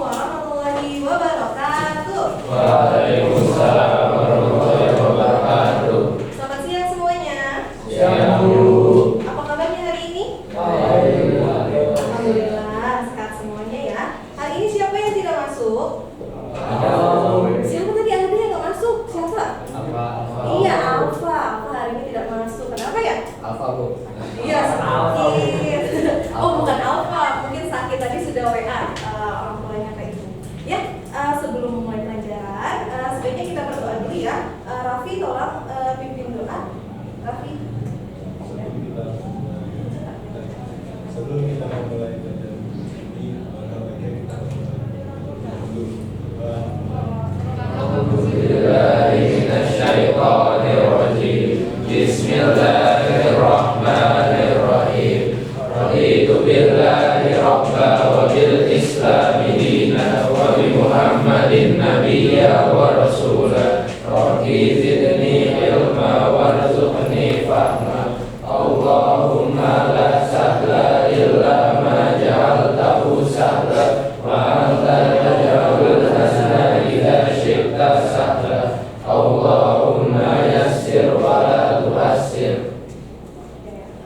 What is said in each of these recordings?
warahmatullahi wabarakatuh. Waalaikumsalam warahmatullahi wabarakatuh. Selamat siang semuanya. Siang, Bu. Apa kabarnya hari ini? Baik. Alhamdulillah, sehat semuanya ya. Hari ini siapa yang tidak masuk? Siapa tadi ada yang nggak masuk? Siapa? Alfa. Iya, Alfa. Alfa hari ini tidak masuk. Kenapa ya? Alfa, Bu. Iya, sakit. Oh, bukan Alfa. Mungkin sakit tadi sudah WA orang tuanya ke ibu. Ya, sebelum memulai pelajaran, sebaiknya kita berdoa dulu ya. Raffi, tolong pimpin doa. Raffi. Sebelum kita memulai pelajaran ini, baiknya kita Bismillahirrahmanirrahim. Raditu billahi rabba wa bil islami dina wa bi Muhammadin nabiyya wa rasula. Rabbi zidni ilma warzuqni fahma. Allahumma la sahla illa ma ja'altahu sahla wa anta taj'alul hazna idza syi'ta sahla. Allahumma yassir wa la tu'assir.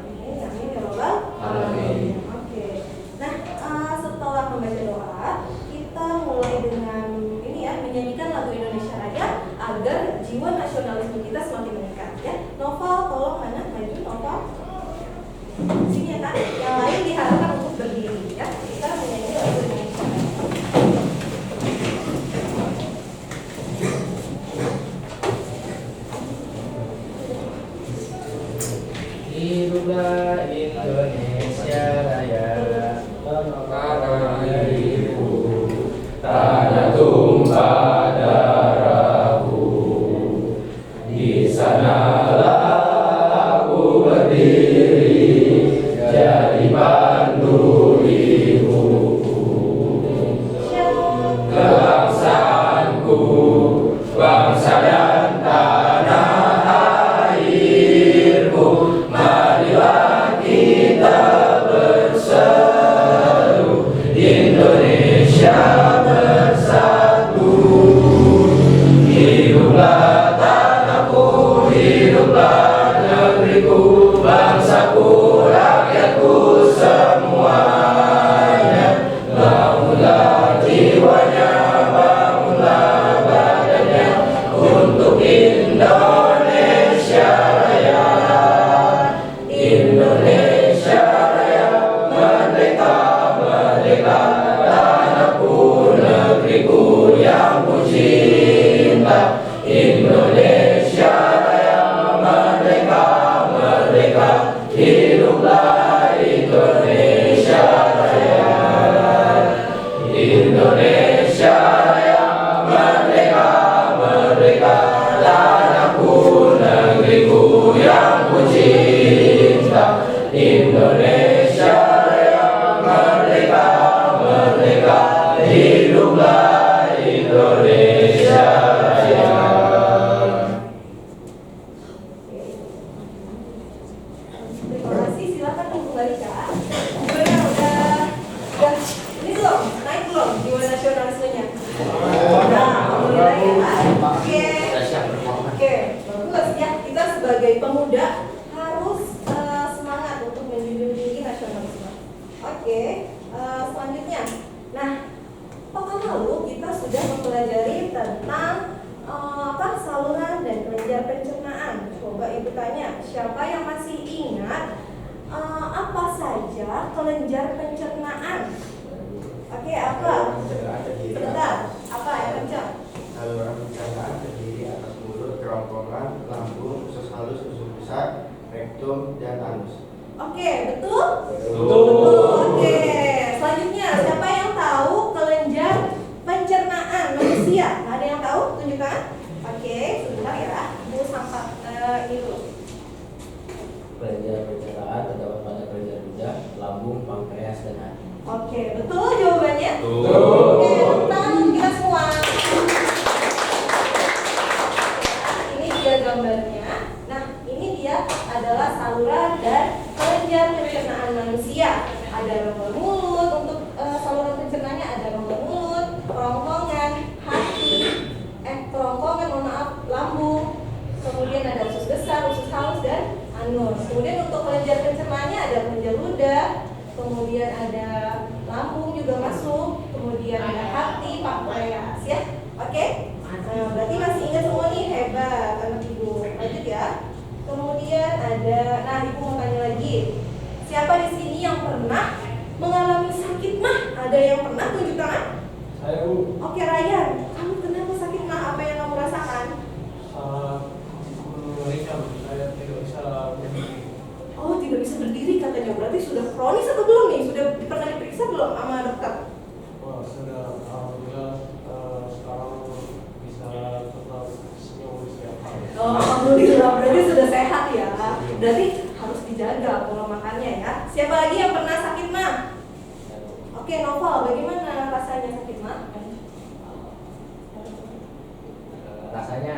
Amin, amin ya Rabbal alamin. Oke. Nah, setelah membaca doa, kita mulai dengan ini ya, menyanyikan lagu Indonesia Raya agar jiwa nasionalisme kita semakin meningkat ya. Noval, tolong mana maju Noval. Sini ya kan. Yang lain diharapkan untuk berdiri ya. Kita menyanyi lagu Indonesia Raya. Hiduplah Indonesia Raya, tanah airku, tanah tumpah darahku. Di sanalah aku berdiri, jadi pandu ibuku. Kebangsaanku, bangsa dan tanah airku, marilah kita berseru, Indonesia bersatu. Hiduplah tanahku, hiduplah negeriku, bangsaku, rakyatku semuanya. Bangunlah jiwanya, bangunlah badannya untuk Indonesia Raya. Indonesia Raya, merdeka, merdeka, tanahku, negeriku yang ku cinta. Indonesia Raya, merdeka, merdeka, hiduplah Indonesia Raya. Indonesia Raya, merdeka, merdeka, tanahku, negeriku yang ku cinta. Indonesia Raya, merdeka, merdeka, hiduplah Indonesia Raya. Terima kasih, silakan mengembalikan. Gimana udah ini belum? Naik belum jiwa nasionalismenya? Alhamdulillah ya. Oke. Oke, bagus ya. Kita sebagai pemuda harus semangat untuk menjunjung tinggi nasionalisme. Oke, selanjutnya. Nah, pekan lalu kita sudah mempelajari tentang saluran dan kelenjar pencernaan. Coba ibu tanya, siapa yang masih ingat apa saja kelenjar pencernaan? Oke, apa? Sebentar, apa yang kencang? Saluran pencernaan terdiri atas mulut, kerongkongan, lambung, usus halus, usus besar, rektum, dan anus. Oke, betul? Betul. Oke, selanjutnya siapa yang tahu kelenjar pencernaan manusia? Ada yang tahu? Tunjukkan. Oke, sebentar ya. Bu sampai ini dulu. Kelenjar pencernaan terdapat pada kelenjar lidah, lambung, pankreas, dan hati. Oke, betul jawabannya? Betul. Oke, tepuk tangan untuk kita semua. Ini dia gambarnya. Nah, ini dia adalah saluran dan kelenjar pencernaan manusia. Ada rongga mulut untuk saluran pencernaannya, ada rongga mulut, lambung. Kemudian ada usus besar, usus halus, dan anus. Kemudian untuk kelenjar pencernaannya ada kelenjar ludah, kemudian ada lambung juga masuk, kemudian ada hati, pankreas ya. Oke? Nah, berarti masih ingat semua nih, hebat anak ibu. Lanjut ya. Kemudian ada, nah ibu mau tanya lagi. Siapa di sini yang pernah mengalami sakit mah? Ada yang pernah? Tunjuk tangan. Saya Bu. Oke Ryan, kamu kenapa sakit mah? Apa yang kamu rasakan? Mengerikan, saya tidak bisa berdiri. Oh, tidak bisa berdiri katanya. Berarti sudah kronis atau belum nih? Sudah pernah diperiksa belum sama dokter? Wah, sudah alhamdulillah sekarang bisa tetap senyum setiap hari. Oh, alhamdulillah, berarti sudah sehat ya. Berarti harus dijaga pola makannya ya. Siapa lagi yang pernah sakit mah? Oke, Noval, bagaimana rasanya sakit mah? Rasanya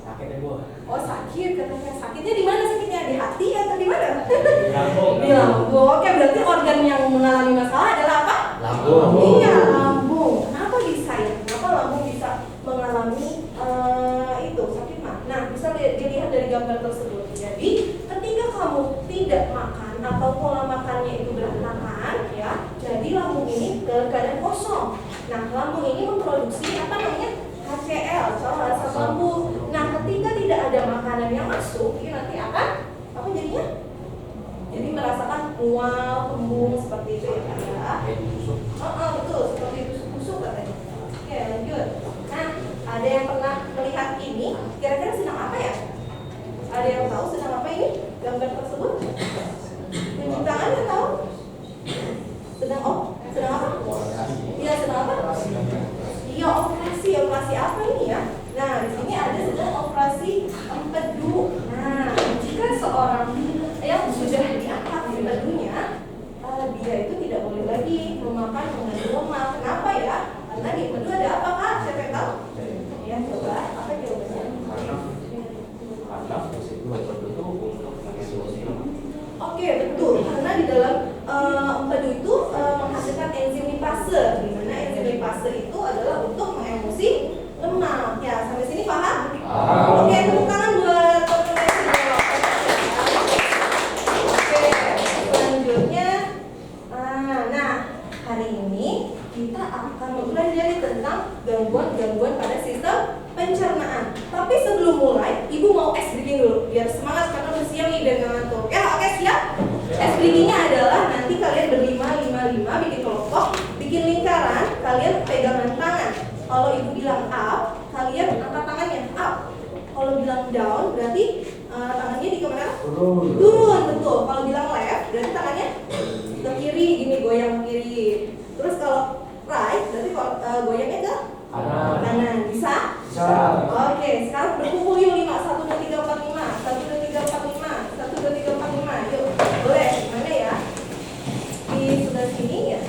sakit ya Bu. Oh, sakit katanya. Sakitnya di mana sakitnya? Di hati atau di mana? Di lambung. Di lambung. Oke, berarti organ yang mengalami masalah adalah apa? Lambung. Iya, lambung. Kenapa bisa ya? Kenapa lambung bisa mengalami itu sakit mah? Nah, bisa dilihat dari gambar tersebut. Jadi, ketika kamu tidak makan atau pola makannya itu berantakan, ya, jadi lambung ini dalam keadaan kosong. Nah, lambung ini memproduksi apa namanya? HCl, cairan asam lambung. Nah, ketika tidak ada makanan yang masuk, ini nanti akan apa jadinya? Jadi merasakan mual, kembung seperti itu ya Kak ya. Kayak ditusuk. Betul, seperti tusuk-tusuk katanya. Oke, lanjut. Nah, ada yang pernah melihat ini? Kira-kira sedang apa ya? Ada yang tahu sedang apa ini? Gambar tersebut? Tunjuk tangan yang tahu? Sedang apa? Iya, sedang apa? Iya, operasi apa ini ya? Nah, di sini ada sedang operasi empedu. Nah, jika seorang yang sudah diangkat empedunya, dia itu tidak boleh lagi memakan mengandung lemak. Kenapa ya? Karena di empedu ada apa Kak? Siapa yang tahu? Ya, coba. Apa jawabannya? Karena fungsi empedu itu untuk mengisi lemak. Oke, betul. Karena di dalam empedu itu menghasilkan enzim lipase, di mana enzim lipase itu adalah untuk mengemulsi lemak. Ya, sampai sini paham? Paham. Oke, tepuk tangan buat teman-teman yang sudah melakukan. Oke, selanjutnya, nah hari ini kita akan mempelajari tentang gangguan-gangguan pada sistem pencernaan. Tapi sebelum mulai, ibu mau ice breaking dulu biar semangat karena udah siang nih dan ngantuk. Ya, oke siap? Ice breakingnya adalah nanti kalian berlima, bikin kelompok, bikin lingkaran, kalian pegangan tangan. Kalau ibu bilang up, kalian angkat tangannya up. Kalau bilang down, berarti tangannya di kemana? Turun, betul. Kalau bilang left, berarti tangannya ke kiri, gini goyang ke kiri. Terus kalau right, berarti goyangnya ke kanan. Bisa? Bisa. Oke, sekarang berkumpul yuk 5, 1, 2, 3, 4, 5 1, 2, 3, 4, 5 1, 2, 3, 4, 5 Yuk, boleh, mana ya? Di sebelah sini ya?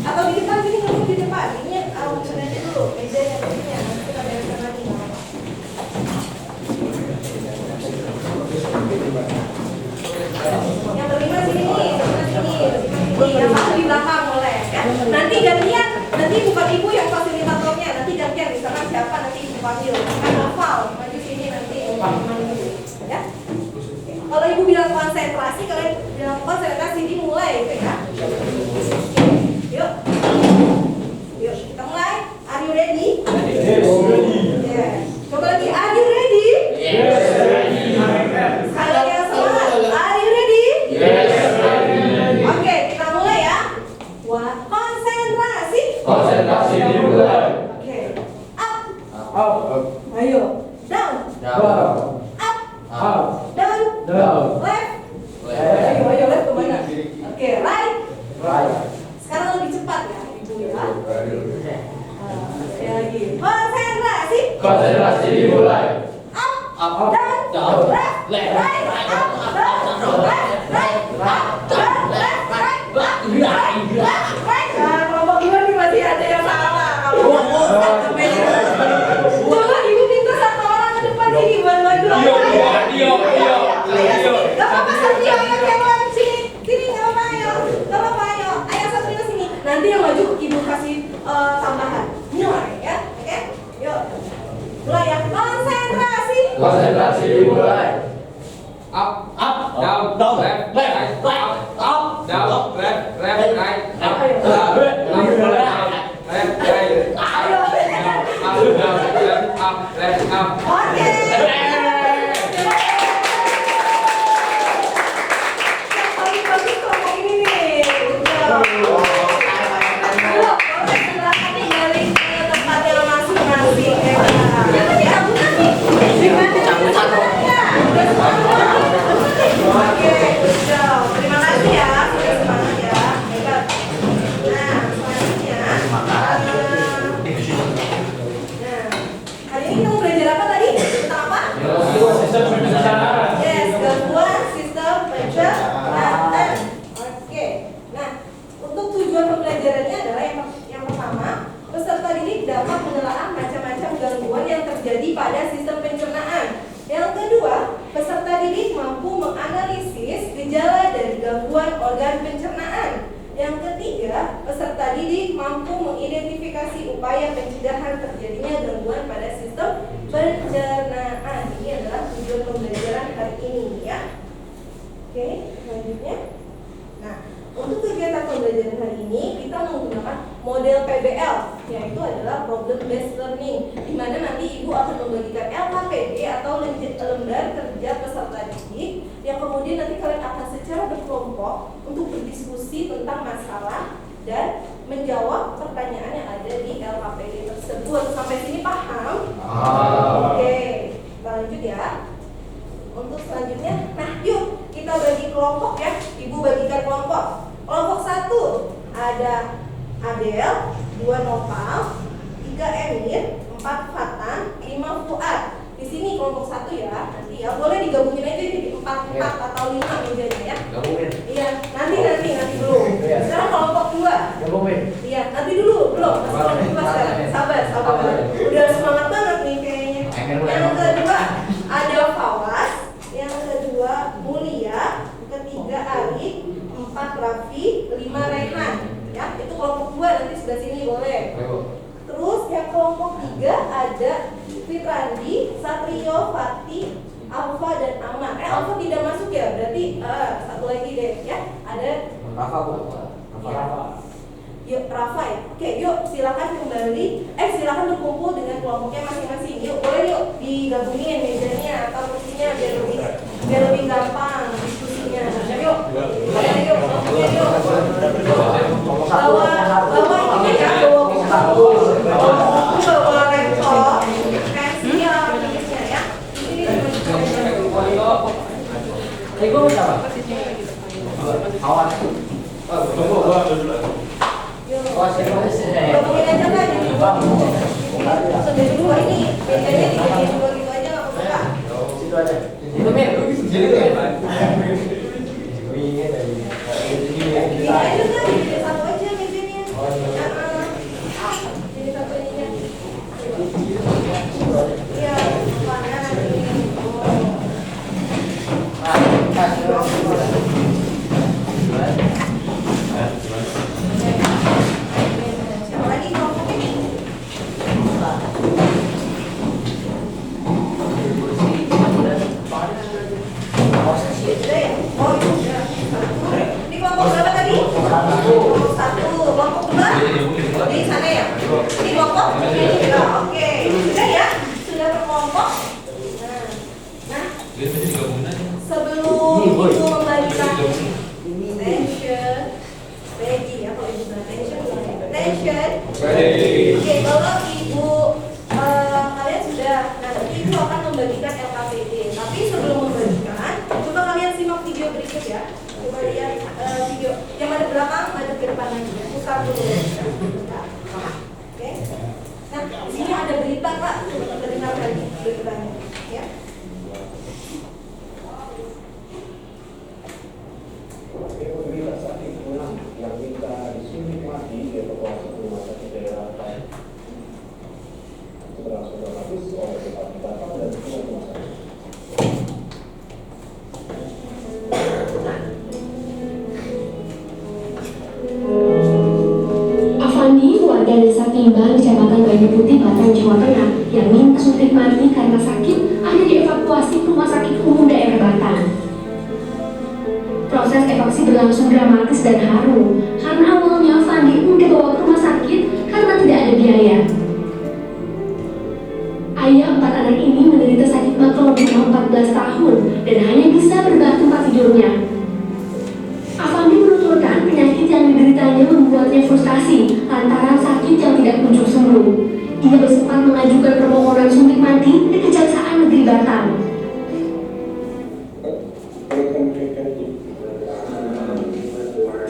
Atau di depan sini, nggak di depan. Ini sebenarnya dulu, meja yang sininya. Nanti kita bereskan lagi nggak apa-apa. Yang berlima sini nih, sebelah sini. Yang satu di belakang boleh ya. Nanti gantian, nanti bukan ibu yang fasilitator Dimulai. Up, down, left, right, up, down, left, right, up, down, left, right, up, down, left, up. Oke. Yang paling bagus kelompok ini nih. Yuk, boleh silakan nih balik ke tempatnya masing-masing ya. Jangan diabukan nih. Gimana caranya? Udah semangat. Oke, jauh. Terima kasih ya. Sudah semangat ya. Hebat. Nah, selanjutnya. Nah, hari ini kamu belajar apa tadi? Tentang apa? Yes, gangguan sistem pencernaan. Oke. Nah, untuk tujuan pembelajarannya adalah yang pertama, peserta didik dapat menelaah macam-macam gangguan yang terjadi pada sistem pencernaan. Yang kedua, peserta didik mampu menganalisis gejala dari gangguan organ pencernaan. Yang ketiga, peserta didik mampu mengidentifikasi upaya pencegahan terjadinya gangguan pada sistem pencernaan. Ini adalah tujuan pembelajaran hari ini ya. Oke, selanjutnya. Nah, untuk kegiatan pembelajaran hari ini kita menggunakan model PBL, yaitu adalah problem based learning, di mana nanti ibu akan membagikan LKPD atau lembar kerja peserta didik, yang kemudian nanti kalian akan secara berkelompok untuk berdiskusi tentang masalah dan menjawab pertanyaan yang ada di LKPD tersebut. Sampai sini paham? Oke, kita lanjut ya. Untuk selanjutnya, nah yuk kita bagi kelompok ya. Ibu bagikan kelompok. Kelompok 1 ada Adel, 2 Nopal, 3 Emir, 4 Fatan, 5 Fuad. Di sini kelompok 1 ya. Nanti ya boleh digabungin aja jadi 4 atau 5 mejanya ya. Gabungin. Iya, nanti dulu. Sekarang kelompok 2. Gabungin. Iya, nanti dulu, belum. Masih kelompok 2 sekarang. Sabar. Udah semangat banget nih kayaknya. Yang kedua ada Fawas, yang kedua Mulia, ketiga Arif, 4 Raffi, 5 Rehan. Ya, itu kelompok 2 nanti sebelah sini boleh. Terus yang kelompok 3 ada Fitrandi, Satrio, Fatih, Alfa dan Ahmad. Alfa tidak masuk ya, berarti satu lagi deh ya. Ada Rafa. Yuk Rafa ya. Oke, yuk silakan kembali. Silakan berkumpul dengan kelompoknya masing-masing. Yuk boleh yuk digabungin mejanya atau kursinya biar lebih gampang diskusinya. Yuk. Yuk. Bawa ini ya, bawa laptop, pensil, tulisnya ya. Ini gabungin aja kan jadi jadi 2 ini bedanya dijadiin 2 gitu aja nggak apa-apa. Situ aja. Itu Mir. Ini aja kan jadi 1 aja mejanya. Jadi 1 ininya. Iya, mana nanti. Siapa lagi kelompok ini? Sudah ya? Oh iya. Ini kelompok berapa tadi? Kelompok 1. Kelompok 2? Di sana ya? Ini kelompok? Ya, oke. Sudah ya? Sudah berkelompok? Nah, sebelum ibu membagikan attention, ready ya kalau ibu bilang attention. Oke, kalau ibu kalian sudah, nanti ibu akan membagikan LKPD. Tapi sebelum membagikan, coba kalian simak video berikut ya. Coba lihat video yang ada belakang, ada ke depan lagi ya. Putar dulu. Oke. Nah, di sini ada berita Kak. Coba kita dengar lagi beritanya ya. Pemerintah sakit ulang yang minta disuntik mati dievakuasi ke rumah sakit daerah setelah sudah habis oleh bupati Batam dan pihak rumah sakit. Afandi, warga desa Timbang, Kecamatan Banyu Putih, Batang, Jawa Tengah, yang minta suntik mati karena sakit, hanya dievakuasi ke rumah sakit Proses evakuasi berlangsung dramatis dan haru karena awalnya Fandi dibawa ke rumah sakit karena tidak ada biaya. Ayah 4 anak ini menderita sakit mah selama 14 tahun dan hanya bisa berbahan tempat tidurnya. Afandi menuturkan penyakit yang dideritanya membuatnya frustasi lantaran sakit yang tidak kunjung sembuh. Ia sempat mengajukan permohonan suntik mati di Kejaksaan Negeri Batam.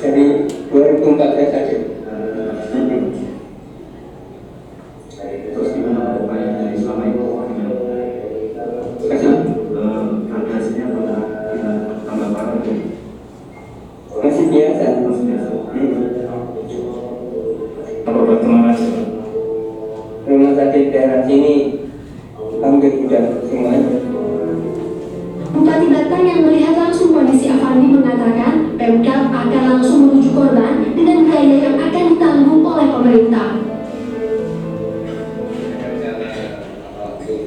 Jadi 2014 saja. Terus gimana upaya selama itu? Kasih. Hasilnya pada kita tambah parah tuh. Masih biasa. Apa perkembangan? Rumah sakit daerah sini hampir sudah semuanya. Bupati Batang yang melihat langsung kondisi Afandi mengatakan Pemkab akan langsung menuju korban dengan biaya yang akan ditanggung oleh pemerintah.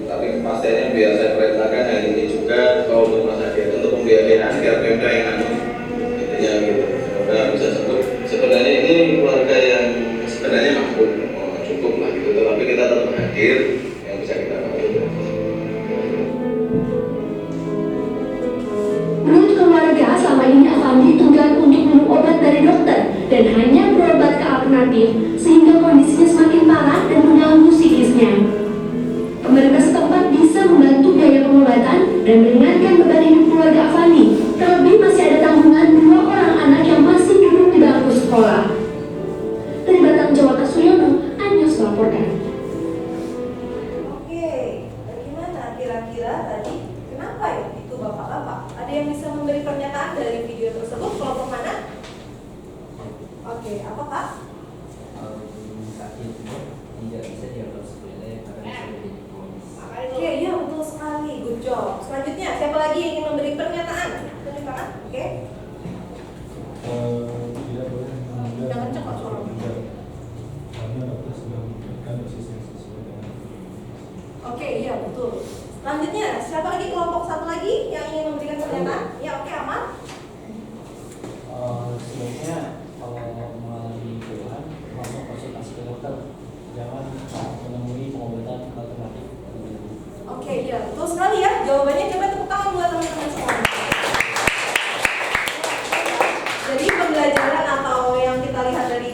Tapi pastinya biar saya perintahkan hari ini juga kalau untuk rumah sakit untuk pembiayaan biar Pemda yang anu intinya gitu. Semoga bisa sebut. Sebenarnya ini keluarga yang sebenarnya mampu, cukup lah gitu. Tapi kita tetap hadir yang bisa kita bantu. Menurut keluarga, selama ini Afandi tunggal untuk minum obat dari dokter dan hanya berobat ke alternatif sehingga kondisinya semakin parah dan mengganggu psikisnya. Pemerintah setempat bisa membantu biaya pengobatan dan meringankan beban hidup keluarga Afandi. Terlebih masih ada tanggungan 2 orang anak yang masih duduk di bangku sekolah. Dari Batang, Jawa Tengah, Suryono, Anyos melaporkan. Oke, bagaimana kira-kira tadi? Kenapa ya itu bapak-bapak? Ada yang bisa memberi pernyataan dari video tersebut? Kelompok mana? Oke, apa Pak? Sakit tidak bisa dianggap sepele karena bisa menjadi kronis. Oke, iya betul sekali. Good job. Selanjutnya, siapa lagi yang ingin memberi pernyataan? Silakan. Oke. Tidak boleh menunda. Jangan cepat suaranya. Karena dokter sudah memberikan dosis yang sesuai dengan. Oke, iya betul. Selanjutnya, siapa lagi kelompok satu lagi yang ingin memberikan pernyataan? Ya, oke, aman. Sebenarnya kalau mengalami keluhan langsung konsultasi ke dokter, jangan menemui pengobatan alternatif. Oke, iya betul sekali ya. Jawabannya coba tepuk tangan buat teman-teman semua. Jadi pembelajaran atau yang kita lihat dari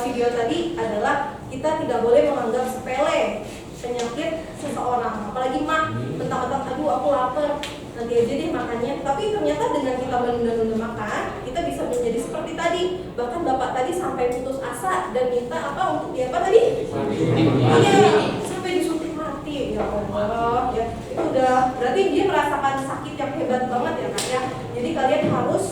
video tadi adalah kita tidak boleh menganggap sepele penyakit seseorang, apalagi mah mentang-mentang aduh aku lapar nanti aja deh makannya. Tapi ternyata dengan kita menunda-nunda makan, kita bisa menjadi seperti tadi. Bahkan bapak tadi sampai putus asa dan minta apa untuk dia apa tadi? Iya, sampai disuntik mati. Ya Allah, ya itu udah berarti dia merasakan sakit yang hebat banget ya kan ya. Jadi kalian harus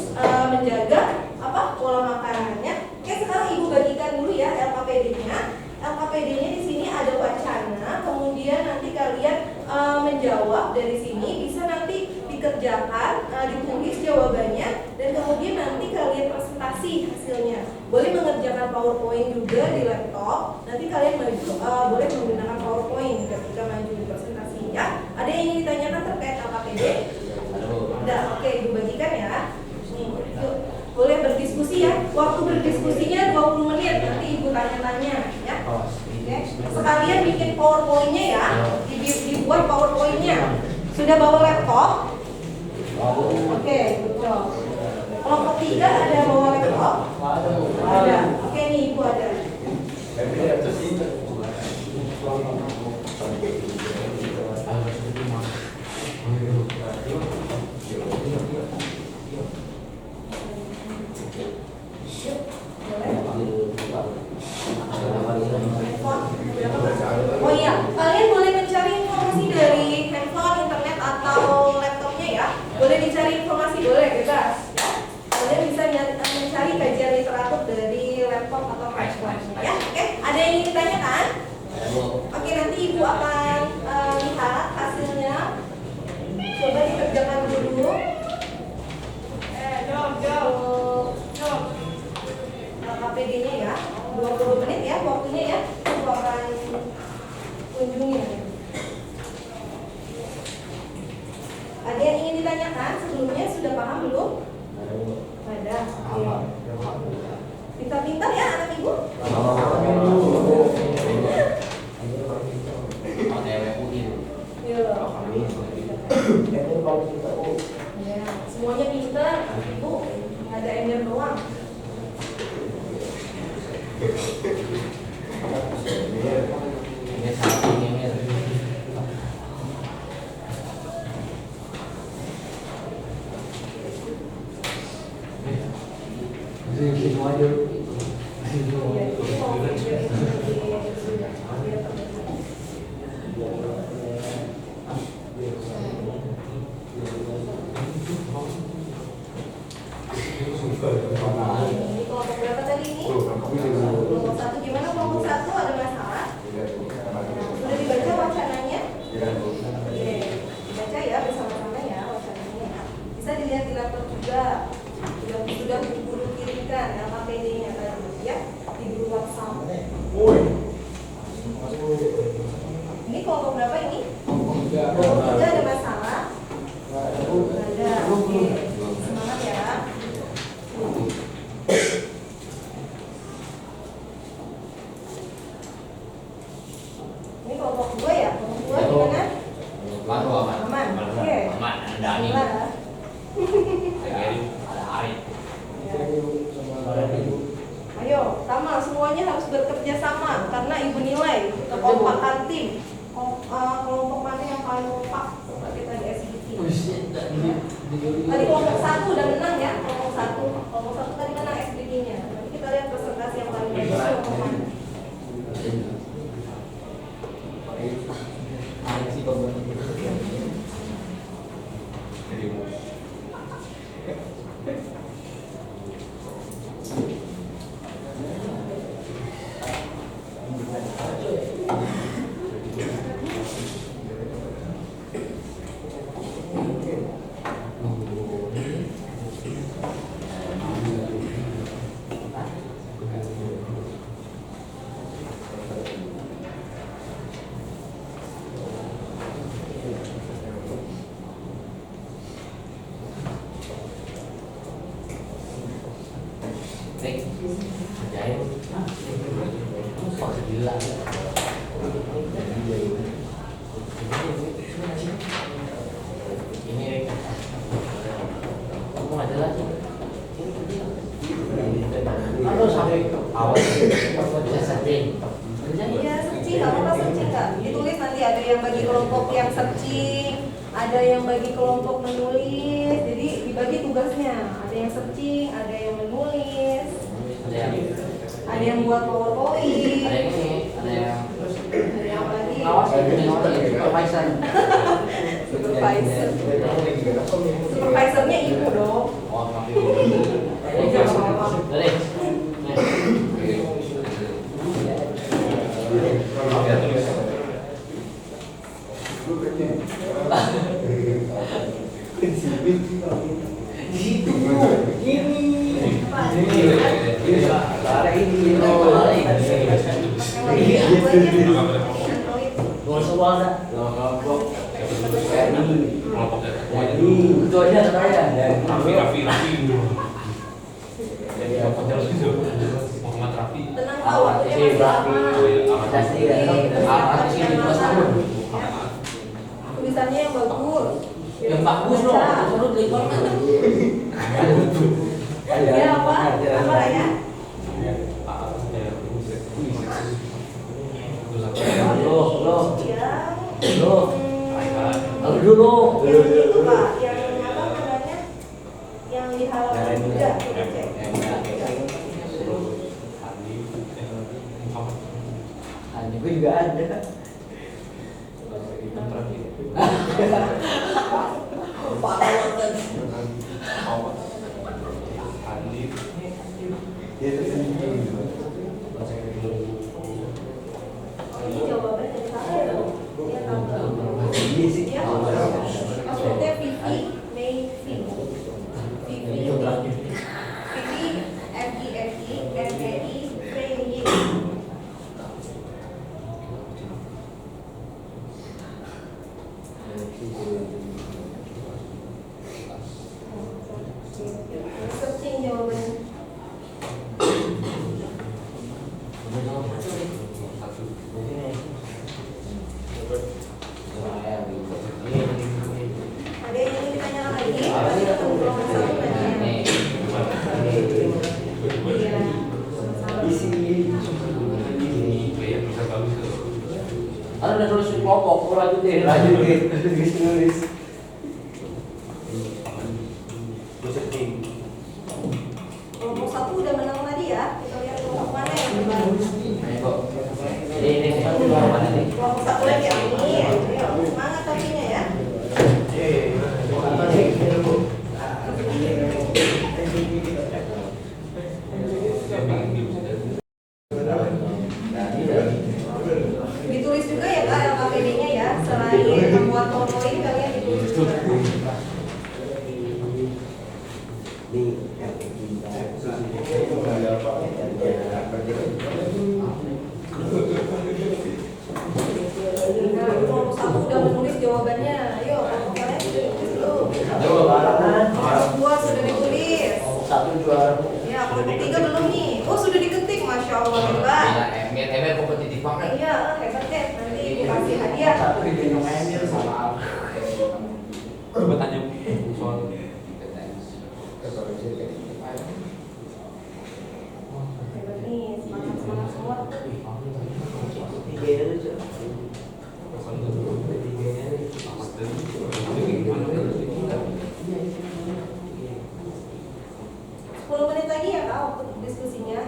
menjaga apa pola makanannya. Oke, sekarang ibu bagikan dulu ya LKPD-nya. LKPD-nya di sini ada wacana, kemudian nanti kalian menjawab dari sini, bisa nanti dikerjakan, ditulis jawabannya, dan kemudian nanti kalian presentasi hasilnya. Boleh mengerjakan PowerPoint juga di laptop. Nanti kalian maju, boleh menggunakan PowerPoint ketika maju di presentasi ya. Ada yang ingin ditanyakan terkait LKPD? Ada. Oke, ibu bagikan ya. Nih, yuk. Boleh berdiskusi ya. Waktu berdiskusinya 20 menit. Nanti ibu tanya-tanya ya. Oke. Sekalian bikin PowerPoint-nya ya. Dibuat PowerPoint-nya. Sudah bawa laptop? Oke, betul. Kelompok 3 ada bawa laptop? Ada. Oke, nih ibu ada. Oh iya, kalian boleh mencari informasi dari handphone, internet atau laptopnya ya. Boleh dicari informasi, boleh bebas. Ya. Kalian bisa mencari kajian literatur dari laptop atau handphone ya. Oke, ada yang ingin ditanyakan? Oke, nanti ibu akan lihat hasilnya. Coba dikerjakan dulu. Jom. KPD-nya ya, 20 menit ya waktunya ya. Aku akan kunjungi. Ada yang ingin ditanyakan sebelumnya? Sudah paham belum? Ada. Ini sapi ngengel. Semua aja. Ini kelompok berapa tadi ini? Kelompok 1 gimana? Kelompok 1 ada masalah? Sudah dibaca wacananya? Oke, dibaca ya bersama-sama ya wacananya. Bisa dilihat di laptop juga. Sudah guru kirimkan LKPD-nya tadi ya di grup WhatsApp. Ini kelompok berapa ini? Kelompok 3 ada masalah? Ada. Oke. Semangat ya. Ini kelompok 2 ya? Kelompok 2 gimana? Aman. Oke. Bismillah. Ayo, sama semuanya harus bekerja sama karena ibu nilai kekompakan tim. Kelompok mana yang paling kompak? Coba kita di SBT. Tadi kelompok 1 udah menang ya, kelompok 1 tadi menang SBT-nya. Nanti kita lihat presentasi yang paling bagus kelompok mana. Iya, searching, nggak apa-apa searching Kak. Ditulis nanti ada yang bagi kelompok yang searching, ada yang bagi kelompok menulis. Jadi dibagi tugasnya. Ada yang searching, ada yang menulis, ada yang buat PowerPoint, ada yang lagi supervisornya ibu dong. Tenang Pak, waktunya masih lama. Tulisannya yang bagus. Yang bagus loh, menurut Lekor kan. Ya apa? Apa lah ya? Dulu. Yang itu Pak, yang apa namanya? Yang di halaman juga kita cek. Gue juga ada. Ini jawabannya dari saya loh. Dia tahu. Dia maksudnya Vivi, Mei, Vivi, Vivi, F-I-F-I, M-E-I, Frey. Searching jawabannya. Oh lanjutin. Nulis. Kelompok 1 udah menang tadi ya. Kita lihat kelompok mana yang menang. Ayo kok. Ini kelompok mana nih? Kelompok 1 lagi yang ini. Ayo, semangat tapinya ya. Ditulis juga ya Kak LKPD-nya ya. Selain membuat PowerPoint kalian ditulis juga. Nah, kelompok 1 udah menulis jawabannya. Ayo, kelompok kalian sudah ditulis belum? Kelompok 2 sudah ditulis. Satu juara. Ya, kelompok 3 belum nih. Oh, sudah diketik. Masya Allah, hebat. Emir kompetitif banget. Iya, hebat deh. Nanti dikasih hadiah. Satu digendong Emir sama Coba tanya soal Hebat nih, semangat semua. Sepuluh menit lagi ya Kak untuk diskusinya.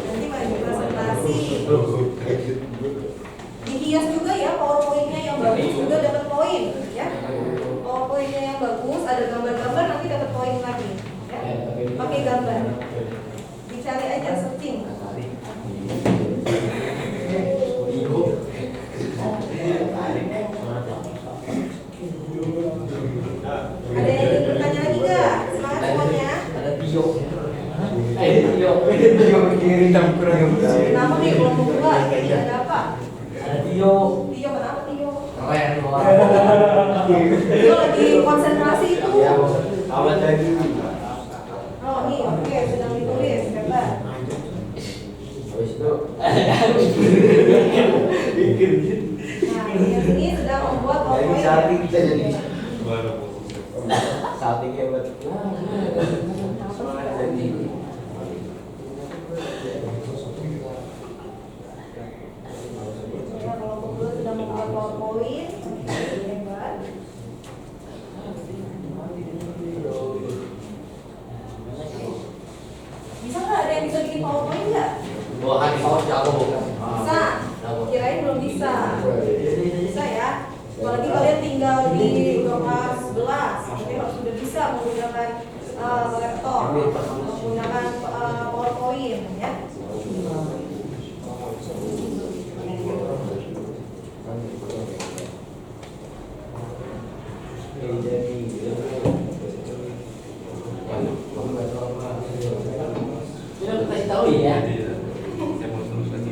Nanti maju presentasi. Dihias juga ya PowerPoint-nya yang bagus juga dapat poin ya. PowerPoint-nya yang bagus ada gambar-gambar nanti dapat poin lagi ya. Pakai gambar. Dicari aja searching. Ada yang ingin bertanya lagi nggak? Semangat semuanya. Ada Tio. Tio kiri campuran. Kenapa nih kelompok 2? Ada apa? Ada Tio. Tio kenapa Tio? Keren luar. Tio lagi konsentrasi itu. Awal lagi. Oh nih oke sedang ditulis hebat. Habis itu. Nah yang ini sedang membuat PowerPoint. Sating bisa jadi. Sating hebat. Semangat jadi. Ya kelompok 2 sedang membuat PowerPoint. Hebat. Bisa nggak ada yang bisa bikin PowerPoint nggak? Wah, hari mau jago. Bisa. Kirain belum bisa. Bisa ya. Apalagi kalian tinggal di udah kelas 11, jadi harus sudah bisa menggunakan laptop, menggunakan PowerPoint ya. Kita kasih tahu ya. saya mau terus lagi.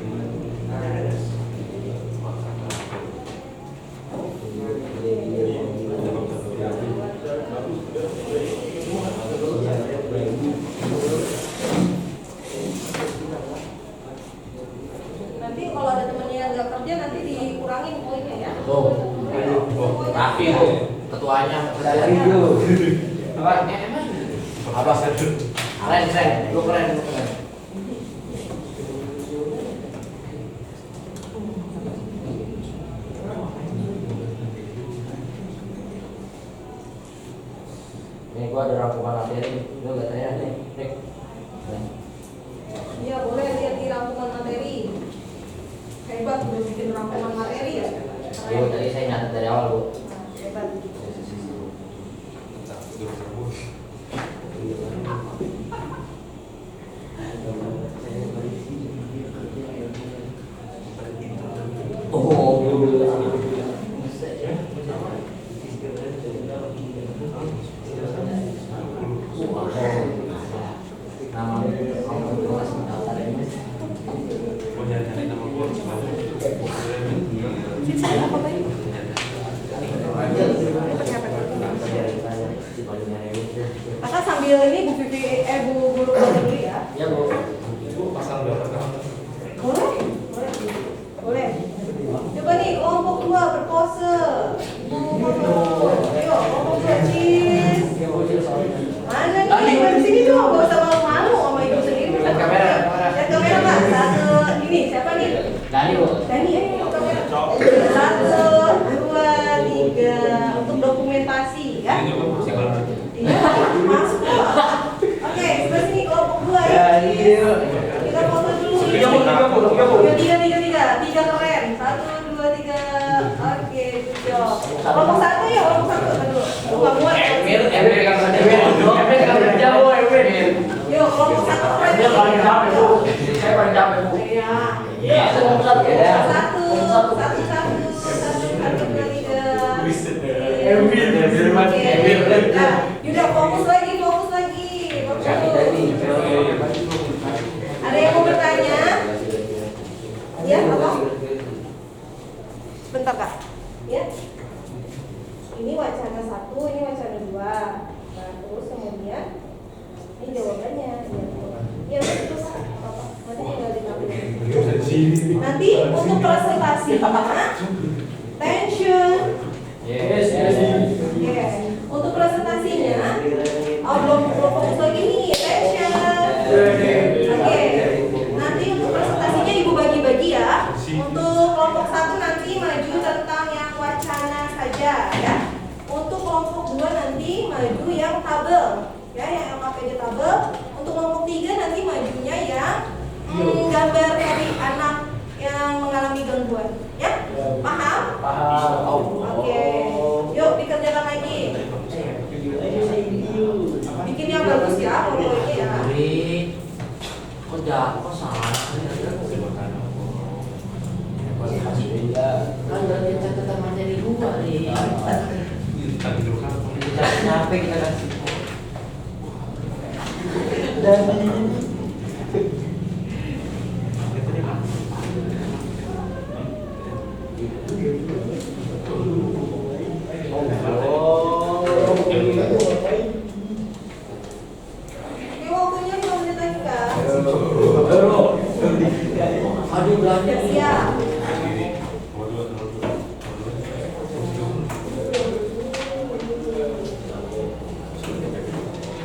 Nanti kalau ada temennya yang nggak kerja nanti dikurangin poinnya ya. Tuh. Rapi tuh. Ketuanya percaya itu. Apa? Emang? Apa? Keren. Lu keren. Ini gua ada rangkuman materi, lu katanya nih. Iya boleh lihat di rangkuman materi. Hebat udah bikin rangkuman materi ya. Ibu tadi saya nyatet dari awal, Bu. Hebat. Oh, Kakak sambil ini Bu Vivi, Bu Guru dulu ya. ya Bu. Pasang berapa? Boleh? Boleh. Coba nih kelompok 2 berpose. Ayo kelompok 2 cheese. Mana nih? Di sini dong, gak usah malu-malu sama ibu sendiri. Lihat kamera. Lihat kamera Pak. Satu, ini Kita foto dulu. Tiga. Tiga keren. 1, 2, 3. Oke, good job. Kelompok 1 ya, kelompok 1. Aduh, bukan muat. Emir kan jauh, Emir. Yuk, kelompok 1 keren. Dia paling capek, Bu. Saya paling capek, Bu. Iya. Iya, kelompok 1. Satu, 2, 3. Emir. Nah, Yuda fokus lagi. Ada yang mau bertanya? Ya, apa? Bentar Kak. Ya. Ini wacana 1, ini wacana 2. Nah, terus kemudian ini jawabannya. Ya, terus apa? Nanti tinggal ditampilkan. Nanti untuk presentasinya, tension. Yes. Oke. Untuk presentasinya, belum fokus lagi nih, tension. Oke. Nanti untuk presentasinya Ibu bagi-bagi ya. Untuk kelompok 1 nanti maju tentang yang wacana saja ya. Untuk kelompok 2 nanti maju yang tabel ya, yang LKPD tabel. Untuk kelompok 3 nanti majunya yang gambar dari anak yang mengalami gangguan ya. Paham? Paham. Oke. Yuk dikerjakan lagi. Bikin yang bagus ya, kalau ini ya. Kok salah? Kan berarti catatan materi 2 nih. Capek kita kasih. Ini waktunya 5 menit lagi Kak. Aduh, berarti Siap.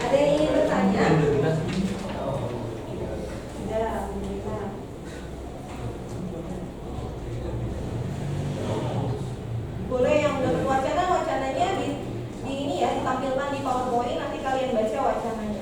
Ada yang ingin bertanya? Tidak, alhamdulillah. Boleh yang dapat wacananya di ini ya, ditampilkan di PowerPoint, nanti kalian baca wacananya.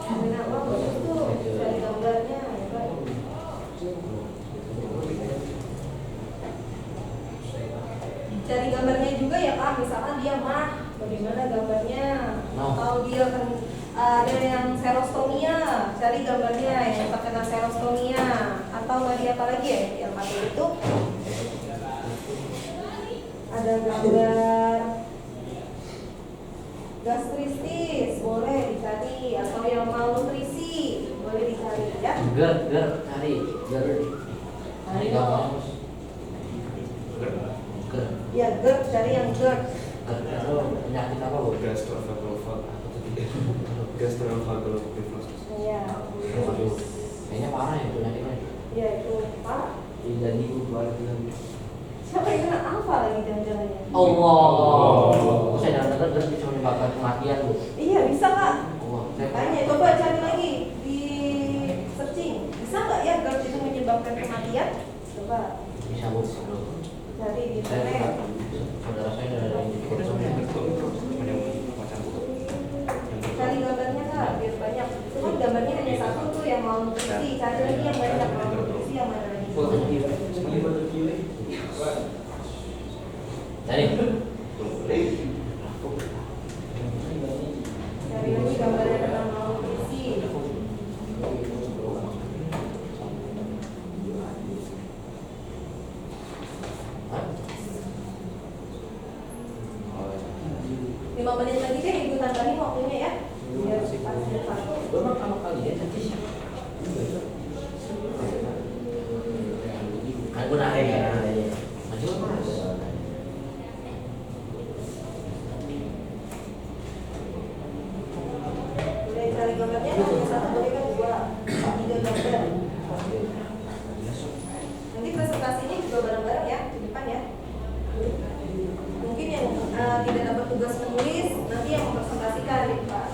Benar, wah bagus tuh dari gambarnya ya Pak. Cari gambarnya juga ya Pak, misalkan dia mah bagaimana gambarnya, atau dia kan ada yang serostomia, cari gambarnya yang terkena serostomia, atau tadi apa lagi ya yang pakai itu ada gambar gastritis boleh dicari, atau yang malnutrisi boleh dicari ya. cari gambar. Ya GERD, cari yang GERD. Penyakit apa, Bu? Gastroesophageal Iya. Kayaknya parah ya penyakitnya. Ya itu parah. Tidak diubah. Siapa yang kena apa lagi jangan-jangannya? Allah. Saya dengar bisa menyebabkan kematian, Bu. Iya bisa Kak. Allah. Saya Tanya, coba cari lagi di searching. Bisa nggak ya GERD itu menyebabkan kematian? Coba bisa, Bu. cari di Saya internet. saudara saya ada yang di Cari gambarnya Kak, biar banyak. Cuma gambarnya hanya satu tuh yang malnutrisi. Cari lagi yang banyak malnutrisi yang mana lagi? Cari. Cari lagi gambarnya tentang malnutrisi. Lima menit lagi deh Ibu tambahin waktunya ya. Biar pas depan. Memang sama kali ya nanti sih. Aku naik ya. Maju Mas. tidak dapat tugas menulis, nanti yang mempresentasikan ya Pak.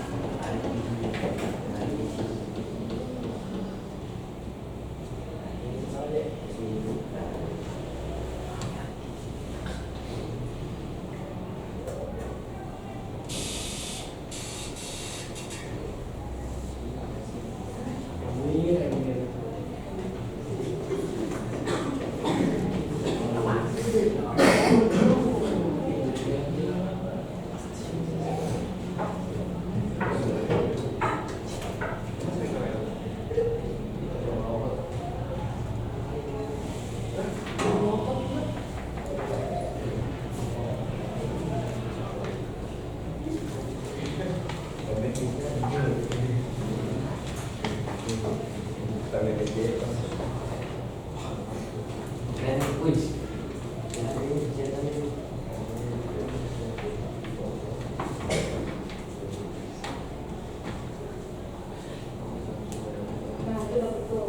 Nah, itu udah betul.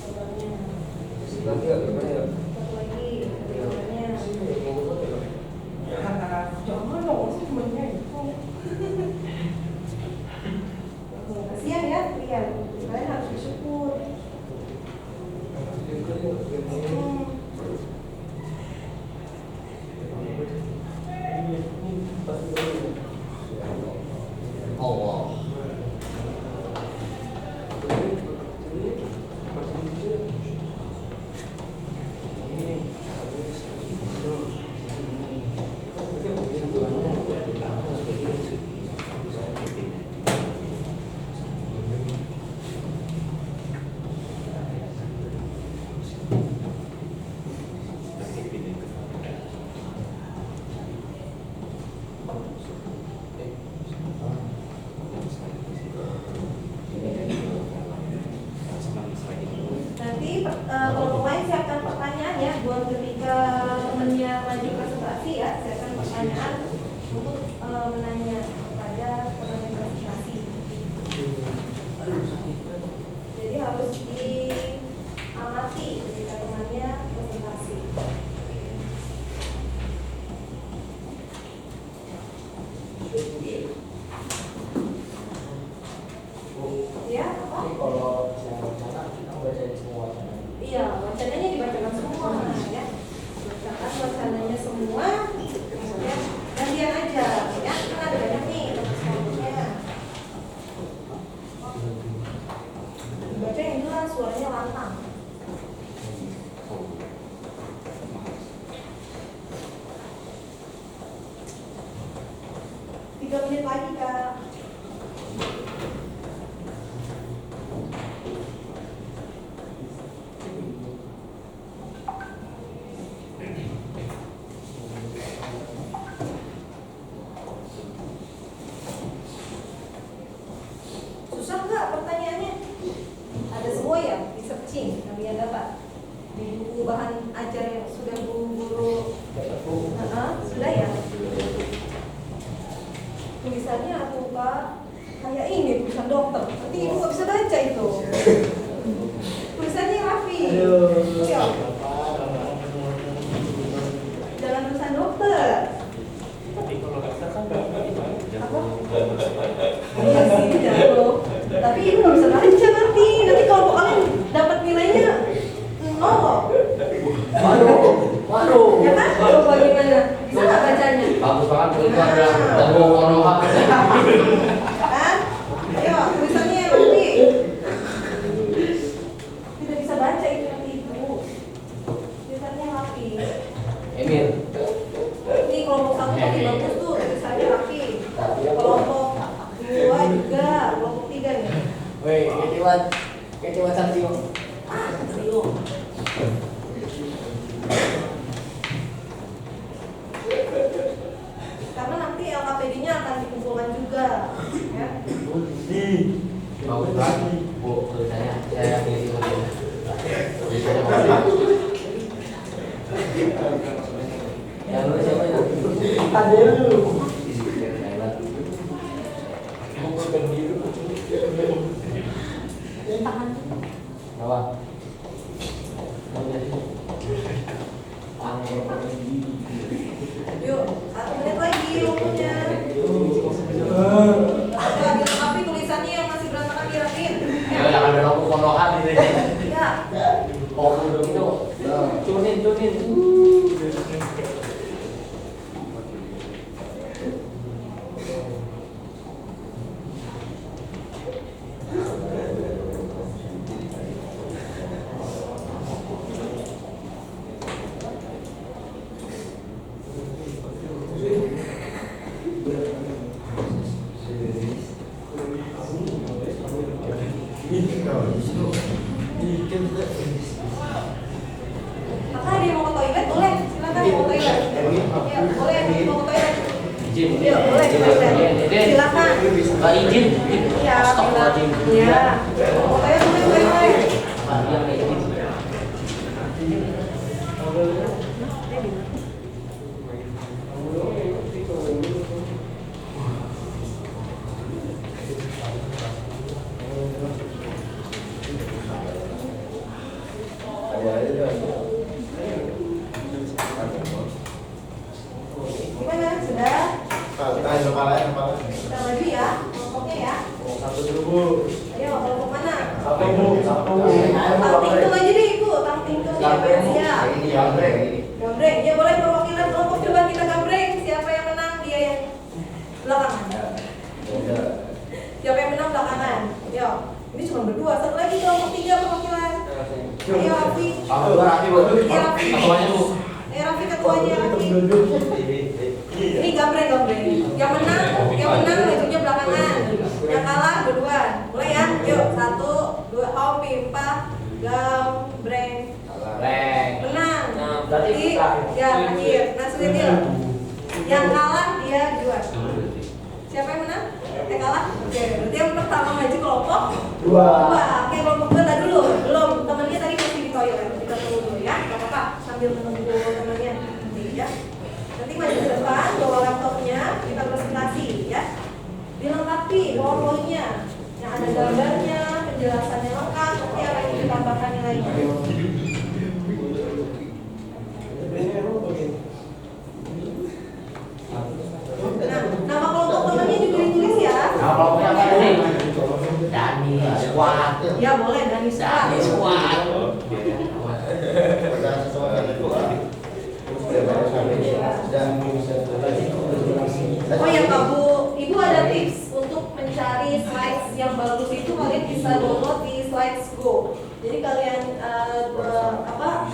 Gambarnya. Satu lagi, gambarnya. Jangan dong, semuanya itu. Kasihan ya, Rian. Kalian harus bersyukur. Allah. Nanti kelompok lain siapkan pertanyaan ya buat ketika temennya maju presentasi ya, siapkan pertanyaan untuk menanya pada temannya presentasi. Jadi harus diamati ketika temannya presentasi. Ya, apa? Kalau wawancara kita bacain semua wacana. Iya, wacananya dibacakan semua ya. Bacakan wacananya semua, ya. Gantian aja, ya. Kan ada banyak nih kelompoknya. Baca yang jelas, suaranya lantang. Tiga menit lagi Kak. Susah nggak pertanyaannya? Ada semua ya di searching kalian dapat di buku bahan ajar yang sudah guru-guru. Sudah ya. Tulisannya aku Pak kayak ini tulisan dokter. Nanti ibu nggak bisa baca itu. Tulisannya rapi. Iya. Jangan tulisan dokter. Apa? Iya sih, jauh. Tapi ibu nggak bisa baca nanti. Nanti kalau kalian dapat nilainya nol. Waduh. Ya kan? Coba gimana? Bisa nggak bacanya? Bagus banget itu ada ngomong-ngomong. Kan? Ayo, tulisannya rapi. Tidak bisa baca itu nanti ibu. Tulisannya rapi. Emil. Ini kelompok satu tadi bagus tuh, tulisannya rapi. Kelompok dua juga, kelompok tiga nih. Woi, kecewa Satrio. Satrio. Karena nanti LKPD-nya akan dikumpulkan juga, ya. Bagus banget Bu tulisannya. Saya pilih tulisannya. Tulisannya bagus. Yang nulis siapa ya? Apa? Yuk, 1 menit lagi yuk. Kakak dia mau ke toilet boleh, silakan mau ke toilet. Ya boleh, mau ke toilet. Izin. Yuk boleh ke toilet. Silakan. Nggak izin. Iya. Astagfirullahaladzim. Iya. Mau ke toilet boleh. Dia nggak izin. Gimana? Sudah? Kepala. Kita maju ya, kelompoknya ya. Satu dulu, Bu. Ayo, kelompok mana? Satu, Bu. Tangtingtung aja deh, Ibu. Tangtingtung siapa yang siap? Ini gambreng. Gambreng, ya boleh perwakilan kelompok coba kita gambreng. Siapa yang menang dia yang belakangan. Siapa yang menang belakangan? Yo, ini cuma berdua. Satu lagi kelompok 3 perwakilan. Ayo Raffi. Iya Raffi. Ketuanya, Bu. Ayo Raffi ketuanya Raffi. Ini gambreng. Yang menang majunya belakangan. Yang kalah duluan. Mulai ya. Yuk, 1, 2, Om Pimpa gambreng. Menang. Jadi ya akhir. Nah sudah yang kalah dia duluan. Siapa yang menang? Yang kalah? Oke, berarti yang pertama maju kelompok 2. Oke, kelompok 2 tadi dulu. Belum, temannya tadi masih di toilet. Kita tunggu dulu ya. Gak apa-apa, sambil menunggu temannya. Nanti ya. Nanti maju ke depan, bawa laptopnya, kita presentasi ya. Dilengkapi PowerPoint-nya. Yang ada gambarnya, penjelasannya lengkap, nanti apa yang ditambahkan nilainya. Nah, nama kelompok temannya juga ditulis ya. Kelompoknya apa nih? Dani Squad. Ya boleh, Dani Squad. Oh ya Kak Bu, Ibu ada tips untuk mencari slides yang bagus itu kalian bisa download di Slides Go. Jadi kalian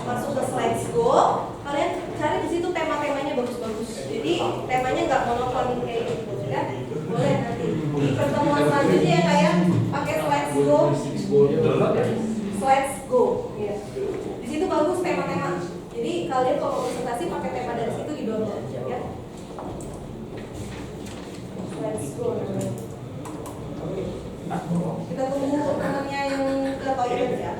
masuk ke Slides Go, kalian cari di situ tema-temanya bagus-bagus. Jadi temanya nggak monoton kayak gitu, ya. Boleh nanti di pertemuan selanjutnya ya kayak pakai Slides Go. Slides Go, ya. Di situ bagus tema-tema. Jadi kalian kalau presentasi pakai tema dari situ di download, ya. Slides Go namanya. Kita tunggu temannya yang ke toilet ya.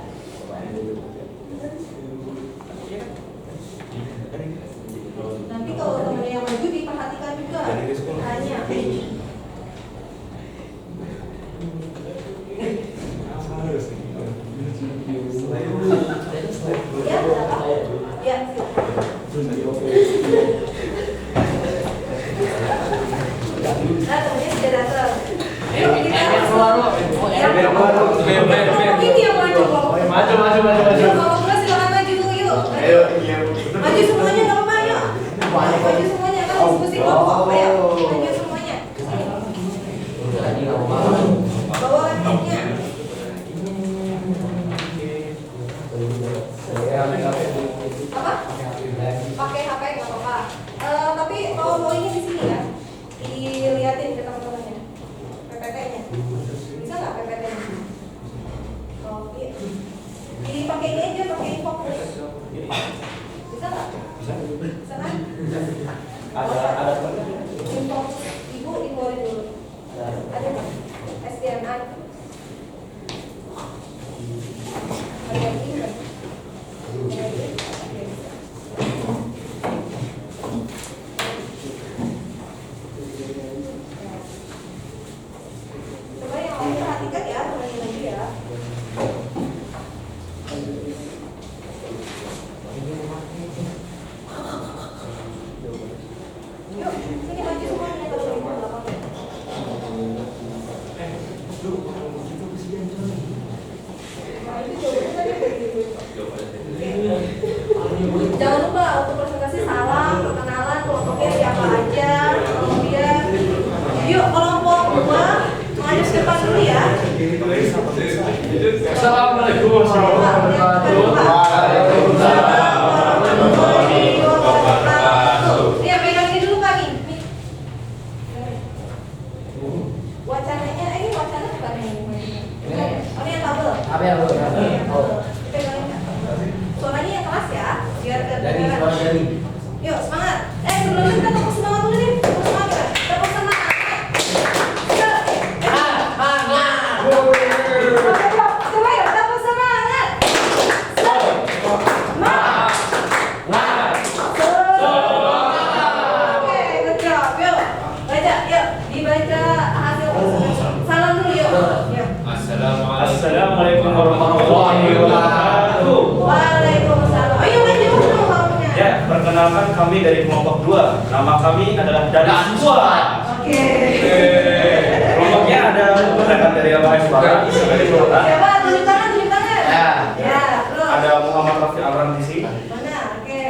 Nanti kalau temennya yang maju diperhatikan juga. Tanya. Ya, apa? Ya. Nah, temennya sudah datang. Yuk kita ini yang maju. Kalau kelas silakan maju dulu yuk. Maju semuanya nggak apa-apa yuk. Maju semuanya kan diskusi kelompok. Ayo maju semuanya. Bawa laptopnya. Apa? Pakai HP nggak apa-apa. Tapi PowerPoint-nya di sini ya. Dilihatin ke teman-temannya. PPT-nya. Bisa nggak PPT-nya? Oh iya. Dipakai ini aja, pakai fokus. Bisa nggak? Bisa kan? Ada Info Ibu dikeluarin dulu. Ada nggak? SDMA. Ada yang ini nggak? Coba yang kamu perhatikan ya, teman-teman lagi ya. Yuk, sini maju semuanya kalau mau ke belakang. Jangan lupa untuk presentasi salam, perkenalan kelompoknya siapa aja, kemudian yuk kelompok 2 maju ke depan dulu ya. Assalamualaikum warahmatullahi wabarakatuh. Iya, pegang ini dulu Kak nih. Assalamualaikum warahmatullahi wabarakatuh. Waalaikumsalam. Ayo maju kelompoknya. Ya, perkenalkan kami dari kelompok 2. Nama kami adalah Danuswa. Oke. Kelompoknya ada rekan dari Abah Suara, dari Kota. Siapa? Tunjuk tangan, tunjuk tangan. Ya. Ya, terus. Ada Muhammad Rafi Amran Tisi. Mana? Oke.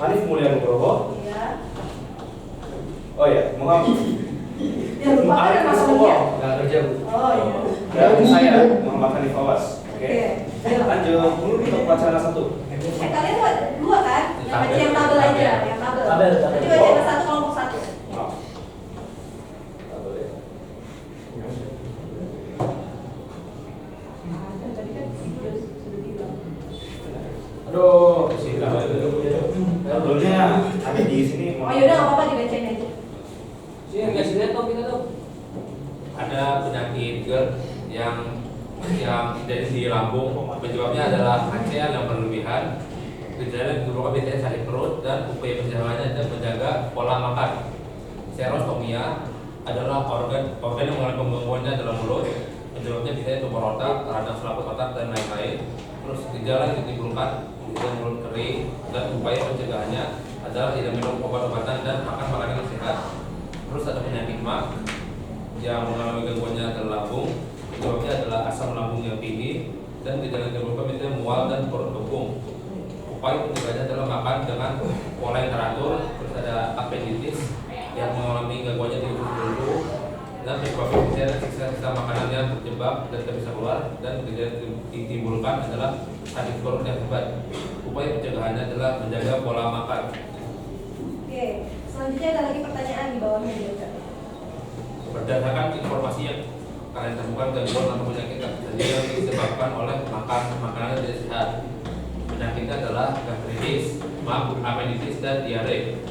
Hanif Mulya Nugroho. Iya. Oh ya, Muhammad. Ya lupa kan Arif masalahnya. Nugroho. Nggak kerja bu. Oh iya. Dan saya Muhammad Hanif Awas. Oke. Ayo. Lanjut dulu untuk wacana 1. Kalian buat dua kan? Yang baca yang tabel aja, yang tabel. Tabel. Nanti baca yang satu kelompok satu. Aduh, tabelnya ada di sini. Oh yaudah nggak apa-apa dibacain aja. Sini kasih lihat dong kita tuh. Ada penyakit GERD yang jadi di lambung, penyebabnya adalah HCl yang berlebihan. Gejala yang biasanya sakit perut dan upaya pencegahannya adalah menjaga pola makan. Serostomia adalah organ yang mengalami pembengkakannya dalam mulut. Penyebabnya biasanya tumor otak, radang selaput otak dan lain-lain. Terus gejala yang ditimbulkan misalnya mulut kering dan upaya pencegahannya adalah tidak minum obat-obatan dan makan makanan yang sehat. Terus ada penyakit MAC yang mengalami gangguannya dalam lambung. Penyebabnya adalah asam lambung yang tinggi dan gejala yang ditimbulkan misalnya mual dan perut kembung. Upaya pencegahannya adalah makan dengan pola yang teratur. Terus ada appendicitis yang mengalami gangguannya di usus bulu dan penyebabnya misalnya sisa-sisa makanan yang terjebak dan tidak bisa keluar, dan gejala yang ditimbulkan adalah sakit perut yang hebat. Upaya pencegahannya adalah menjaga pola makan. Oke, selanjutnya ada lagi pertanyaan di bawahnya juga. Berdasarkan informasi yang kalian temukan, gangguan atau penyakit yang disebabkan oleh makan makanan yang tidak sehat. Penyakitnya adalah gastritis, appendicitis, dan diare.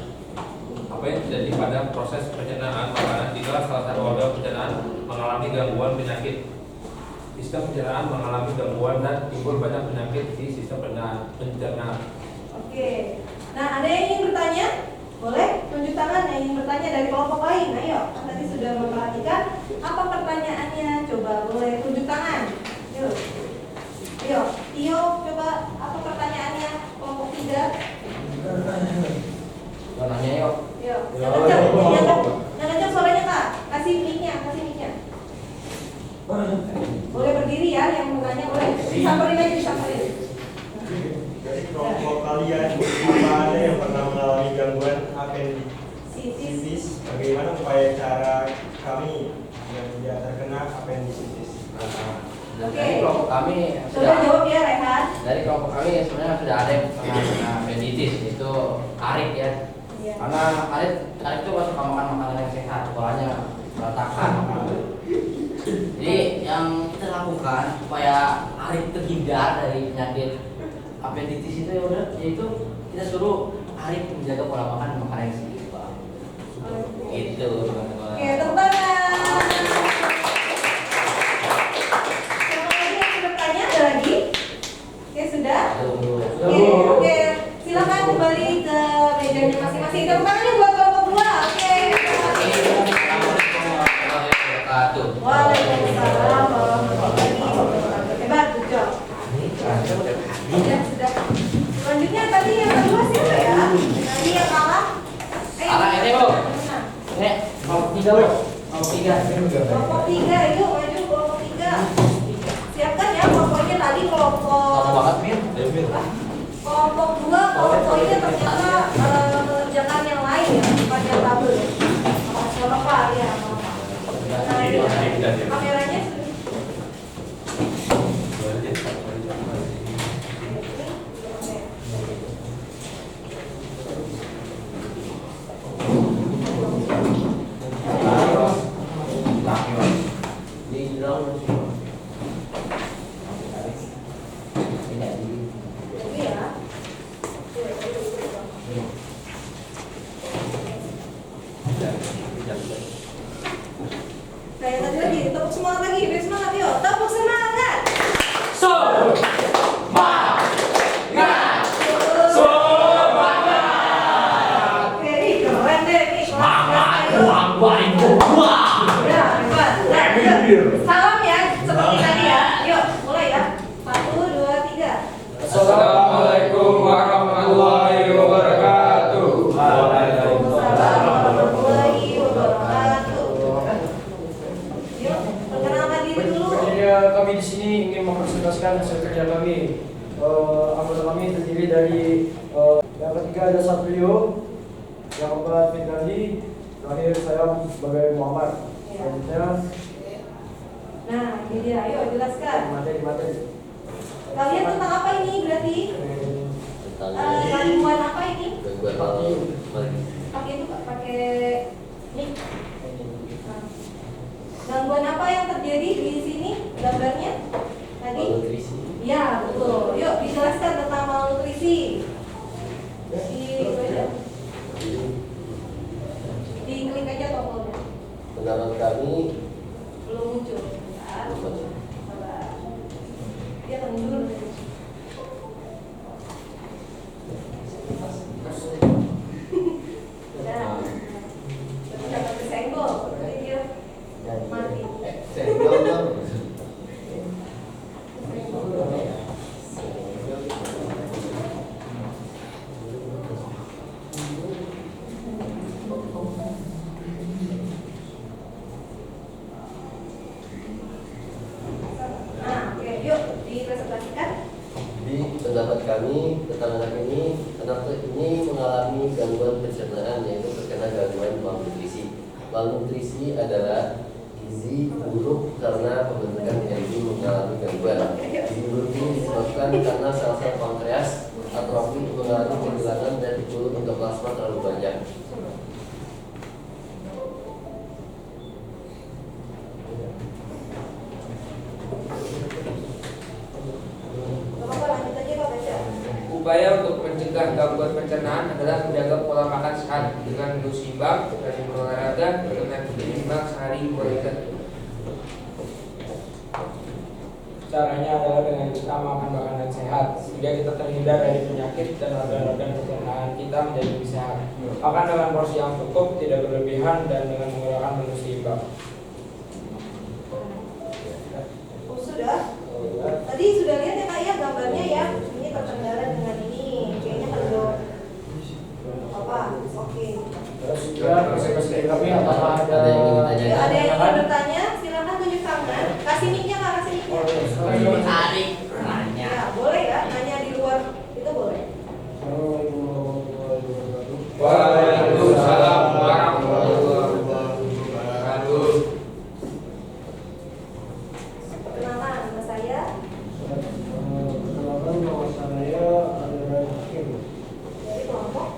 Apa yang terjadi pada proses pencernaan makanan jika salah satu organ pencernaan mengalami gangguan penyakit. Sistem pencernaan mengalami gangguan dan timbul banyak penyakit di sistem pencernaan. Oke, nah ada yang ingin bertanya? Boleh tunjuk tangan yang ingin bertanya dari kelompok lain. Ayo, tadi sudah memperhatikan apa pertanyaannya. Coba boleh tunjuk tangan. Yuk. Ayo, Tio, coba apa pertanyaannya? Kelompok 3. Nanya yuk. Yuk, yang kencang suaranya Kak. Kasih mic-nya, Boleh berdiri ya, yang mau nanya boleh. Disamperin aja, disamperin. Dari kelompok kalian, apa ada yang pernah mengalami gangguan appendicitis? Bagaimana upaya cara kami yang tidak terkena appendicitis? Dari kelompok kami Coba jawab ya Rehan. Dari kelompok kami sebenarnya sudah ada yang pernah kena appendicitis, itu Arif ya. Iya. Karena Arif itu suka makan makanan yang sehat, polanya berantakan. Jadi yang kita lakukan supaya Arif terhindar dari penyakit appendicitis itu yaitu kita suruh Arif menjaga pola makan makanan yang seimbang. Itu teman-teman. Oke, tepuk tangan. Siapa lagi yang ingin bertanya? Ada lagi? Oke, sudah? Oke. Silakan kembali ke mejanya masing-masing. Tepuk tangannya buat kelompok 2. Oke. Waalaikumsalam warahmatullahi wabarakatuh. Hebat, good job. Ya, sudah. Selanjutnya tadi yang kedua siapa ya? Tadi yang kalah. Kalah ini, Bu. Ini kelompok 3, Bu. Kelompok 3. Kelompok 3, yuk maju kelompok 3. Siapkan ya kelompoknya tadi kelompok. Kelompok 2, kelompoknya ternyata mengerjakan yang lain ya, bukan yang tabel. Apa ya? Nah, ini kameranya Kayak tadi lagi, tepuk semangat lagi, biar semangat yuk, tepuk semangat. Oke, keren deh nih. Ya, hebat. Salam ya, seperti tadi ya. Yuk, menjelaskan hasil kerja kami. Anggota kami terdiri dari yang ketiga ada Satrio, yang keempat Fitrandi, terakhir saya sebagai Muhammad. Selanjutnya, Nah, ini dia. Ayo jelaskan. materi. Kalian tentang apa ini berarti? Gangguan apa ini? Pakai itu Pak, pakai mic. Gangguan apa yang terjadi di sini gambarnya? Tadi? Malnutrisi. Ya, betul. Yuk dijelaskan tentang malnutrisi. Diklik aja tombolnya. Menurut kami Belum muncul. Sabar. Dia mundur. Udah. Dapat kesenggol, berarti dia mati. senggol dong. Nah, oke, yuk dipresentasikan. Di pendapat kami tentang anak ini mengalami gangguan pencernaan, yaitu terkena gangguan malnutrisi. Malnutrisi adalah gizi buruk karena pembentukan enzim mengalami gangguan. Gizi buruk ini disebabkan karena sel-sel pankreas atrofi mengalami kehilangan retikulum endoplasma terlalu banyak. Upaya untuk mencegah gangguan pencernaan adalah menjaga pola makan sehat dengan menu seimbang, rajin berolahraga, dengan seimbang sehari 2 liter. Caranya adalah dengan kita makan makanan sehat sehingga kita terhindar dari penyakit dan organ-organ pencernaan kita menjadi lebih sehat. Makan dengan porsi yang cukup, tidak berlebihan, dan dengan menggunakan menu seimbang. Oh, sudah? Tadi sudah lihat ya Kak ya gambarnya ya. Ini terkendala dengan ini. Kayaknya kalau apa? Oke. Terus juga presentasi kami apakah ada Ya, ada yang ingin bertanya? Silakan tunjuk tangan. Kasih mic-nya Kak, kasih mic-nya. Tarik nanya. Ya, boleh ya? Nanya di luar itu boleh. Waalaikumsalam warahmatullahi wabarakatuh. Perkenalan, nama saya. Perkenalkan, nama saya adalah Hakim Dari kelompok.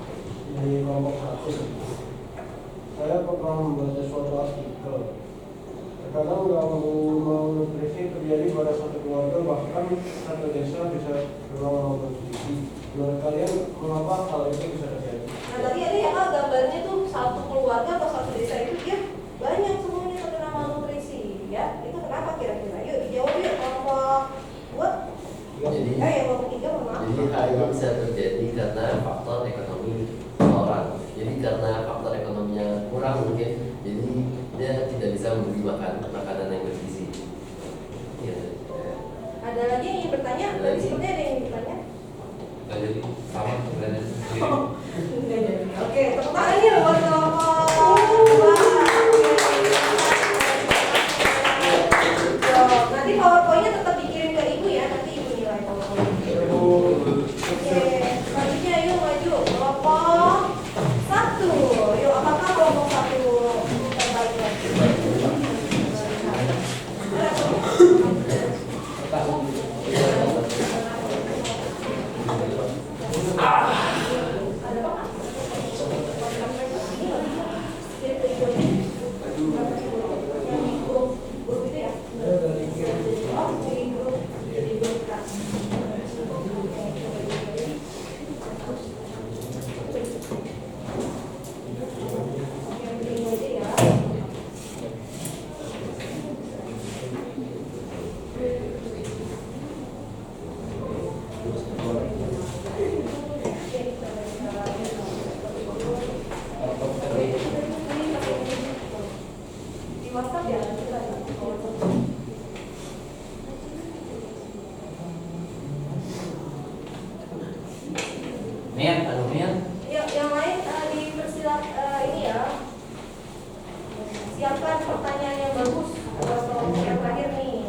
dari kelompok 1. Saya pernah membaca suatu artikel. Terkadang gangguan malnutrisi terjadi pada satu keluarga, bahkan satu desa bisa terlalu malnutrisi. Menurut kalian, mengapa hal itu bisa terjadi? Nah tadi ada ya Kak gambarnya tuh satu keluarga atau satu desa itu dia banyak semuanya terkena malnutrisi ya. Itu kenapa kira-kira? Yuk dijawab yuk kelompok 2. Jadi, Yang kelompok 3 mohon maaf. Jadi hal ini bisa terjadi karena faktor ekonomi orang. Jadi karena faktor ekonominya kurang mungkin, jadi dia tidak bisa membeli makanan yang bergizi. Ya. Ada lagi yang ingin bertanya? Tadi sepertinya ada yang ingin bertanya. Nggak jadi sama sebenarnya sendiri. Enggak jadi. Oke, tepuk tangan nih buat kelompok 2. Nanti PowerPoint-nya tetap dikirim ke Ibu ya, nanti Ibu nilai PowerPoint. Oke, selanjutnya yuk maju kelompok 1. Yuk, apakah kelompok 1 terbaik lagi? Di WhatsApp ya? Mian. Yang lain dipersilakan ini ya. Siapkan pertanyaan yang bagus. Atau yang terakhir nih.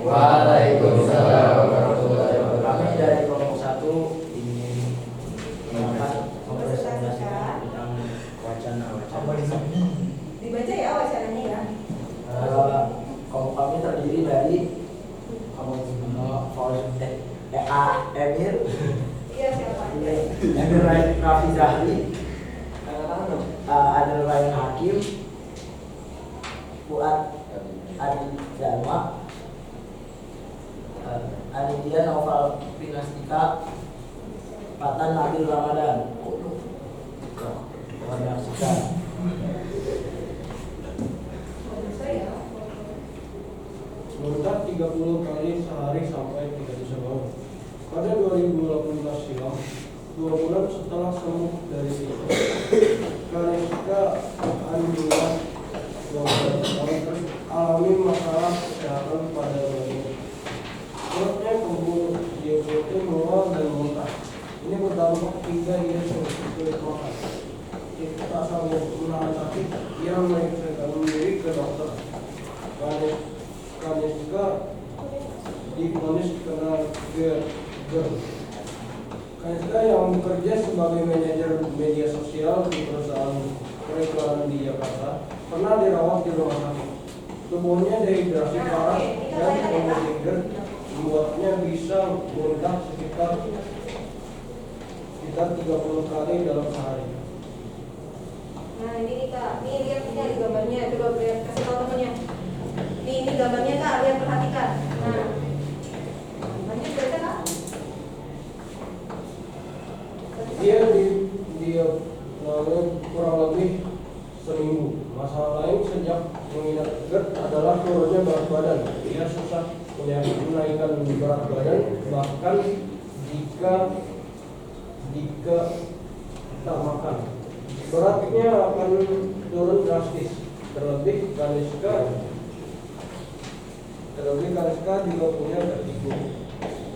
Waalaikumsalam warahmatullahi wabarakatuh. Kami dari kelompok 1 ingin mempresentasikan tentang wacana-wacana. Dibaca ya wacananya ya. Kelompok kami terdiri dari Emir. Iya siapa? Emir Raffi Zahri, Adel Ryan Hakim, Fuad Adi Dharma, Aditya Noval Pinastika, Fatan Nabil Ramadan. Menyaksikan. Menetap 30 kali sehari sampai 3 Desember. Pada 2018 silam, 2 bulan setelah sembuh dari itu, Kaniska Andula 12 tahun alami masalah kesehatan pada badannya. Perutnya kembung, diabetes, mual dan muntah. Ini berdampak hingga ia sulit makan. Itu tak sanggup menahan sakit, ia memeriksakan diri ke dokter. Kaniska divonis kena GERD. Kaniska yang bekerja sebagai manajer media sosial di perusahaan periklanan di Jakarta pernah dirawat di rumah sakit. Tubuhnya dehidrasi parah dan kondisi GERD membuatnya bisa muntah sekitar 30 kali dalam sehari. Nah ini nih Kak, nih lihat di gambarnya, coba lihat kasih tahu temennya. Ini gambarnya Kak, lihat perhatikan. Nah, gambarnya baca Kak. Dia lalu kurang lebih seminggu. Masalah lain sejak mengidap GERD adalah turunnya berat badan. Dia susah menaikkan berat badan, bahkan jika tak makan. Beratnya akan turun drastis. Terlebih Kaniska juga punya vertigo.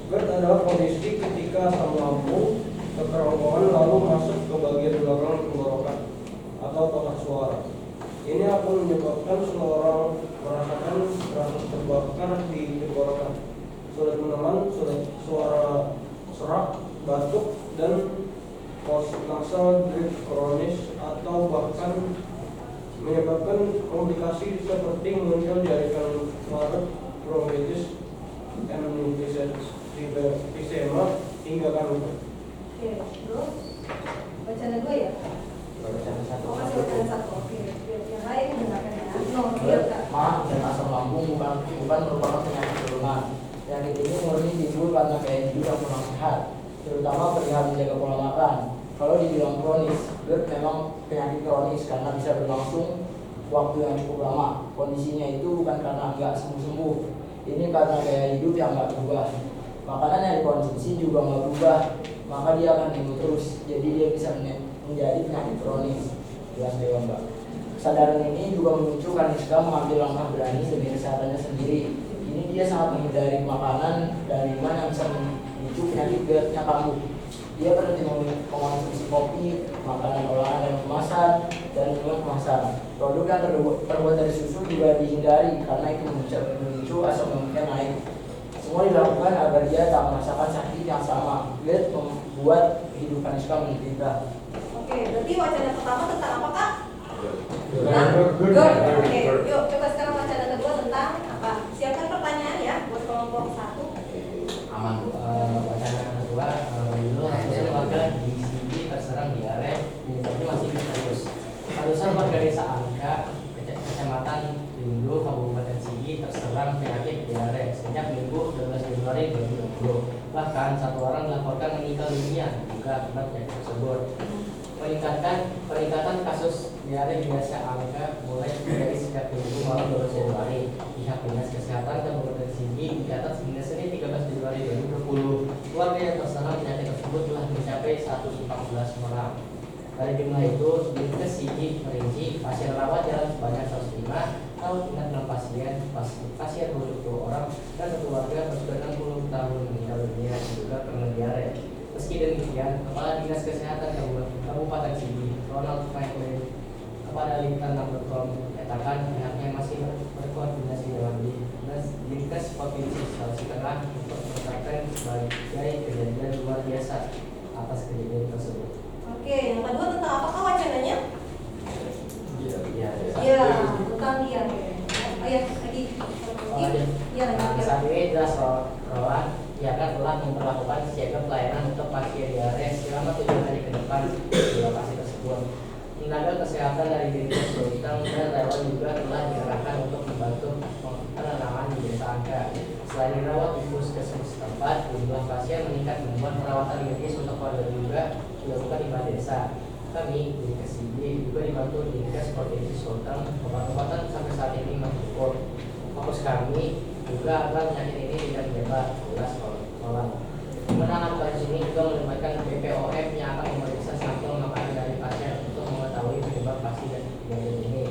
GERD adalah kondisi ketika asam lambung kekerongkongan lalu masuk ke bagian belakang tenggorokan atau tokat suara. Ini akan menyebabkan seseorang merasakan rasa terbakar di tenggorokan, sulit menelan, suara serak, batuk, dan nasal drip kronis, atau bahkan menyebabkan komplikasi seperti muncul jaringan parut, bronkitis, emfisema, hingga kanker. Oke, terus bacaan 2 ya? Bacaan 1. Oh, masih bacaan 1. Oke, yang lain dengarkan ya. Iya Kak. Maaf, dan asam lambung bukan merupakan penyakit turunan. Penyakit ini murni timbul karena gaya hidup yang kurang sehat, terutama perihal menjaga pola makan. Kalau dibilang kronis, GERD memang penyakit kronis karena bisa berlangsung waktu yang cukup lama. Kondisinya itu bukan karena nggak sembuh-sembuh, ini karena gaya hidup yang nggak berubah. Makanan yang dikonsumsi juga nggak berubah, maka dia akan timbul terus. Jadi dia bisa menjadi penyakit kronis. Jelas dewa Mbak. Kesadaran ini juga memicu Kaniska mengambil langkah berani demi kesehatannya sendiri. Ini dia sangat menghindari makanan dan minuman yang bisa memicu penyakit GERD-nya kambuh. Dia berhenti mengkonsumsi kopi, makanan olahan dan kemasan, dan minuman kemasan. Produk yang terbuat dari susu juga dihindari karena itu memicu asam lambungnya naik. Semua dilakukan agar dia tak merasakan sakit yang sama. GERD membuat hidup Kaniska menderita. Oke, berarti wacana pertama tentang apa Kak? GERD. Oke, yuk coba sekarang wacana kedua tentang apa? Siapkan pertanyaan ya buat kelompok 1. Aman. Wacana kedua, dulu ratusan warga di sini terserang diare, penyebabnya masih misterius. Ratusan warga desa Angka, kecamatan Lindo, Kabupaten Sigi terserang penyakit diare sejak Minggu 12 Februari 2020. Bahkan 1 orang dilaporkan meninggal dunia juga akibat penyakit tersebut. Peningkatan kasus diare di desa Angka mulai terjadi sejak Minggu malam 12 Februari. Pihak Dinas Kesehatan Kabupaten Sigi mencatat hingga Senin 13 Februari 2020 warga yang terserang penyakit tersebut telah mencapai 114 orang. Dari jumlah itu, Dinkes Sigi merinci pasien rawat jalan sebanyak 105, rawat inap 6 pasien 22 orang, dan 1 warga berusia 60 tahun meninggal dunia juga karena diare. Meski demikian, Kepala Dinas Kesehatan Kabupaten Sigi, Ronald Franklin, kepada Liputan.com menyatakan pihaknya masih berkoordinasi dengan Dinkes Provinsi adalah untuk menetapkan sebagai kejadian luar biasa atas kejadian tersebut. Oke, yang kedua tentang apakah wacananya? Iya. Iya, tentang dia. Oh ya, lagi. Iya, lagi. Saat ini jelas bahwa IAK telah memperlakukan siaga pelayanan untuk pasien diare selama 7 hari ke depan di lokasi tersebut. Tenaga kesehatan dari Dinas Sultan dan relawan juga telah diarahkan untuk membantu penanganan di desa angka. Selain dirawat di puskesmas setempat, jumlah pasien meningkat membuat perawatan medis untuk warga juga dilakukan di desa. Kami di KSIB juga dibantu di Dinas Provinsi Sultan. Obat-obatan sampai saat ini masih cukup. Fokus kami juga agar penyakit ini tidak menyebar jelas orang. Penanganan kasus ini juga melibatkan BPOM yang akan memeriksa sampel makanan dari pasien untuk mengetahui penyebab pasti dari kejadian ini.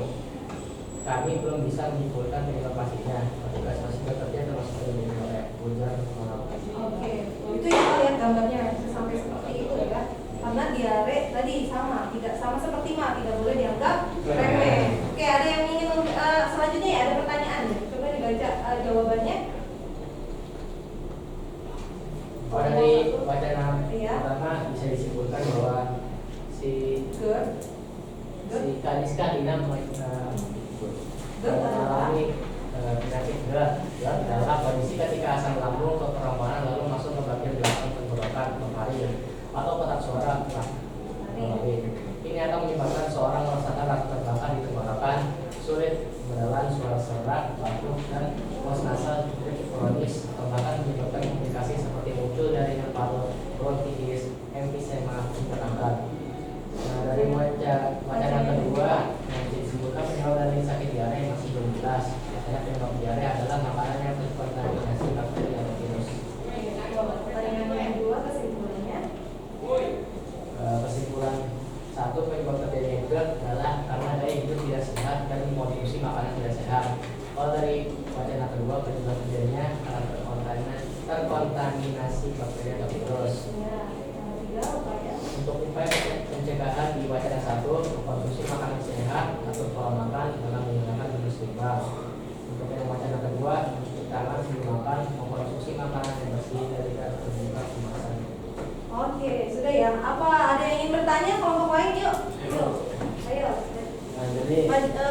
Kami belum bisa menyimpulkan penyebab pastinya. Petugas masih bekerja termasuk dari ujar mengawasi. Oke, itu ya kalau lihat gambarnya sampai seperti itu ya. Karena diare tadi sama, tidak sama seperti mah, tidak boleh dianggap remeh. Oke, ada yang ingin selanjutnya ya, ada pertanyaan. Coba dibaca jawabannya. Dari wacana pertama bisa disimpulkan bahwa si Kaniska Dina mengalami penyakit GERD dalam kondisi ketika asam lambung ke kerongkongan lalu masuk ke bagian belakang tenggorokan kemarin atau kotak suara ini akan menyebabkan seorang merasakan rasa terbakar di tenggorokan, sulit menelan suara serak, batuk, dan pos nasal kronis atau bahkan menyebabkan komplikasi seperti muncul dari paru bronkitis, emfisema, kanker. Nah, dari wacana kedua yang disebutkan penyebab dari sakit diare yang masih belum jelas. Biasanya penyebab diare adalah makanan yang terkontaminasi bakteri atau virus. Pertanyaan yang kedua kesimpulannya. Kesimpulan satu, penyebab terjadinya GERD adalah karena daya hidup tidak sehat dan mengkonsumsi makanan tidak sehat. Kalau dari wacana kedua, penyebab terjadinya karena terkontaminasi bakteri atau virus. Untuk upaya pencegahan di wacana satu, mengkonsumsi makanan sehat atau pola makan dengan menggunakan menu seimbang. Untuk yang wacana kedua, mencuci tangan sebelum makan, mengkonsumsi makanan yang bersih dari terbuka kemasan. Oke, sudah ya. Apa ada yang ingin bertanya? Kelompok lain yuk. Yuk. Ayo.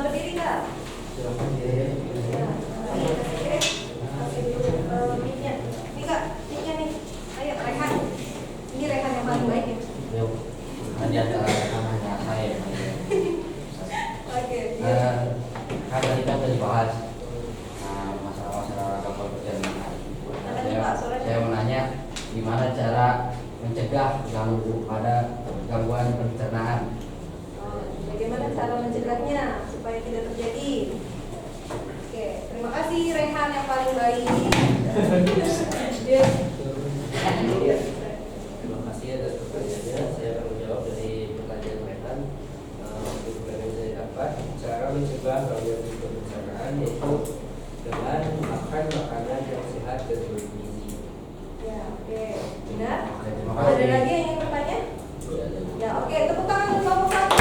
Berdiri Kak. Silakan diri. Mic-nya. Nih Kak, mic-nya nih. Ayo, Rehan. Ini Rehan yang paling baik ya. Yuk. Nanti ada namanya saya. Oke. Kan tadi kan sudah dibahas masalah kapal perjalanan. Saya mau nanya gimana cara mencegah gangguan pencernaan. Bagaimana cara mencegahnya supaya tidak terjadi? Oke, terima kasih Rehan yang paling baik. Terima kasih atas pertanyaannya. Saya akan menjawab dari pertanyaan Rehan. Untuk yang saya dapat, cara mencegah gangguan pencernaan yaitu dengan makan makanan yang sehat dan bergizi. Ya, oke. Benar? Terima Ada kasih. lagi yang ingin bertanya? Ya, oke. Tepuk tangan untuk kelompok satu.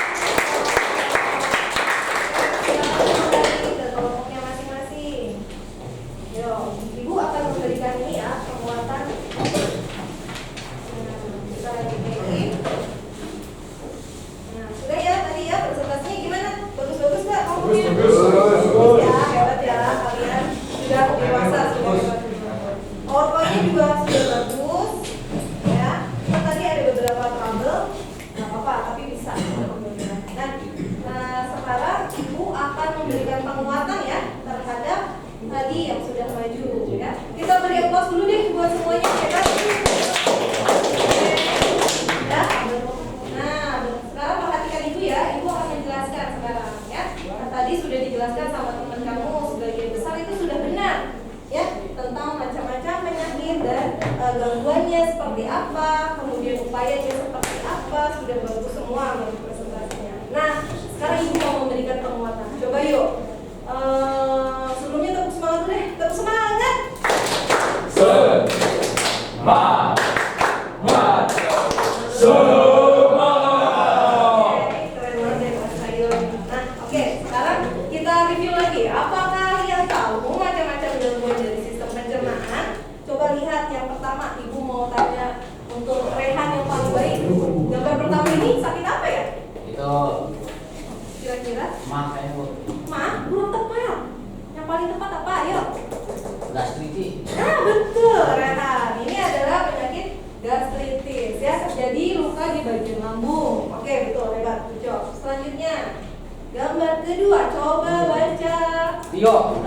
Ke kelompoknya masing-masing. Yo, Ibu akan memberikan ini ya, penguatan. Kita lagi bikin. Nah, sudah ya tadi ya presentasinya gimana? Bagus-bagus nggak kelompoknya? Bagus. Ya, hebat ya kalian. Sudah dewasa, sudah dewasa. PowerPoint-nya juga sudah bagus, ya. Kan tadi ada beberapa trouble, nggak apa-apa, tapi bisa. Nah, sekarang Ibu akan memberikan penguatan ya terhadap tadi yang sudah maju, ya. Kita beri aplaus dulu deh buat semuanya, ya kan? Ya. Nah, sekarang perhatikan Ibu ya. Ibu akan menjelaskan sekarang, ya. Nah, tadi sudah dijelaskan sama teman kamu sebagian besar itu sudah benar. Ya, tentang macam-macam penyakit dan gangguannya seperti apa, kemudian upayanya seperti apa, sudah bagus semua menurut presentasinya. Nah, sekarang Ibu mau memberikan penguatan. Coba yuk. Sebelumnya tepuk semangat dulu deh. Tepuk semangat. Semangat. Keren banget ya Mas Ayu. Nah, oke, sekarang kita review lagi. Apakah kalian tahu macam-macam gangguan dari sistem pencernaan? Coba Tio.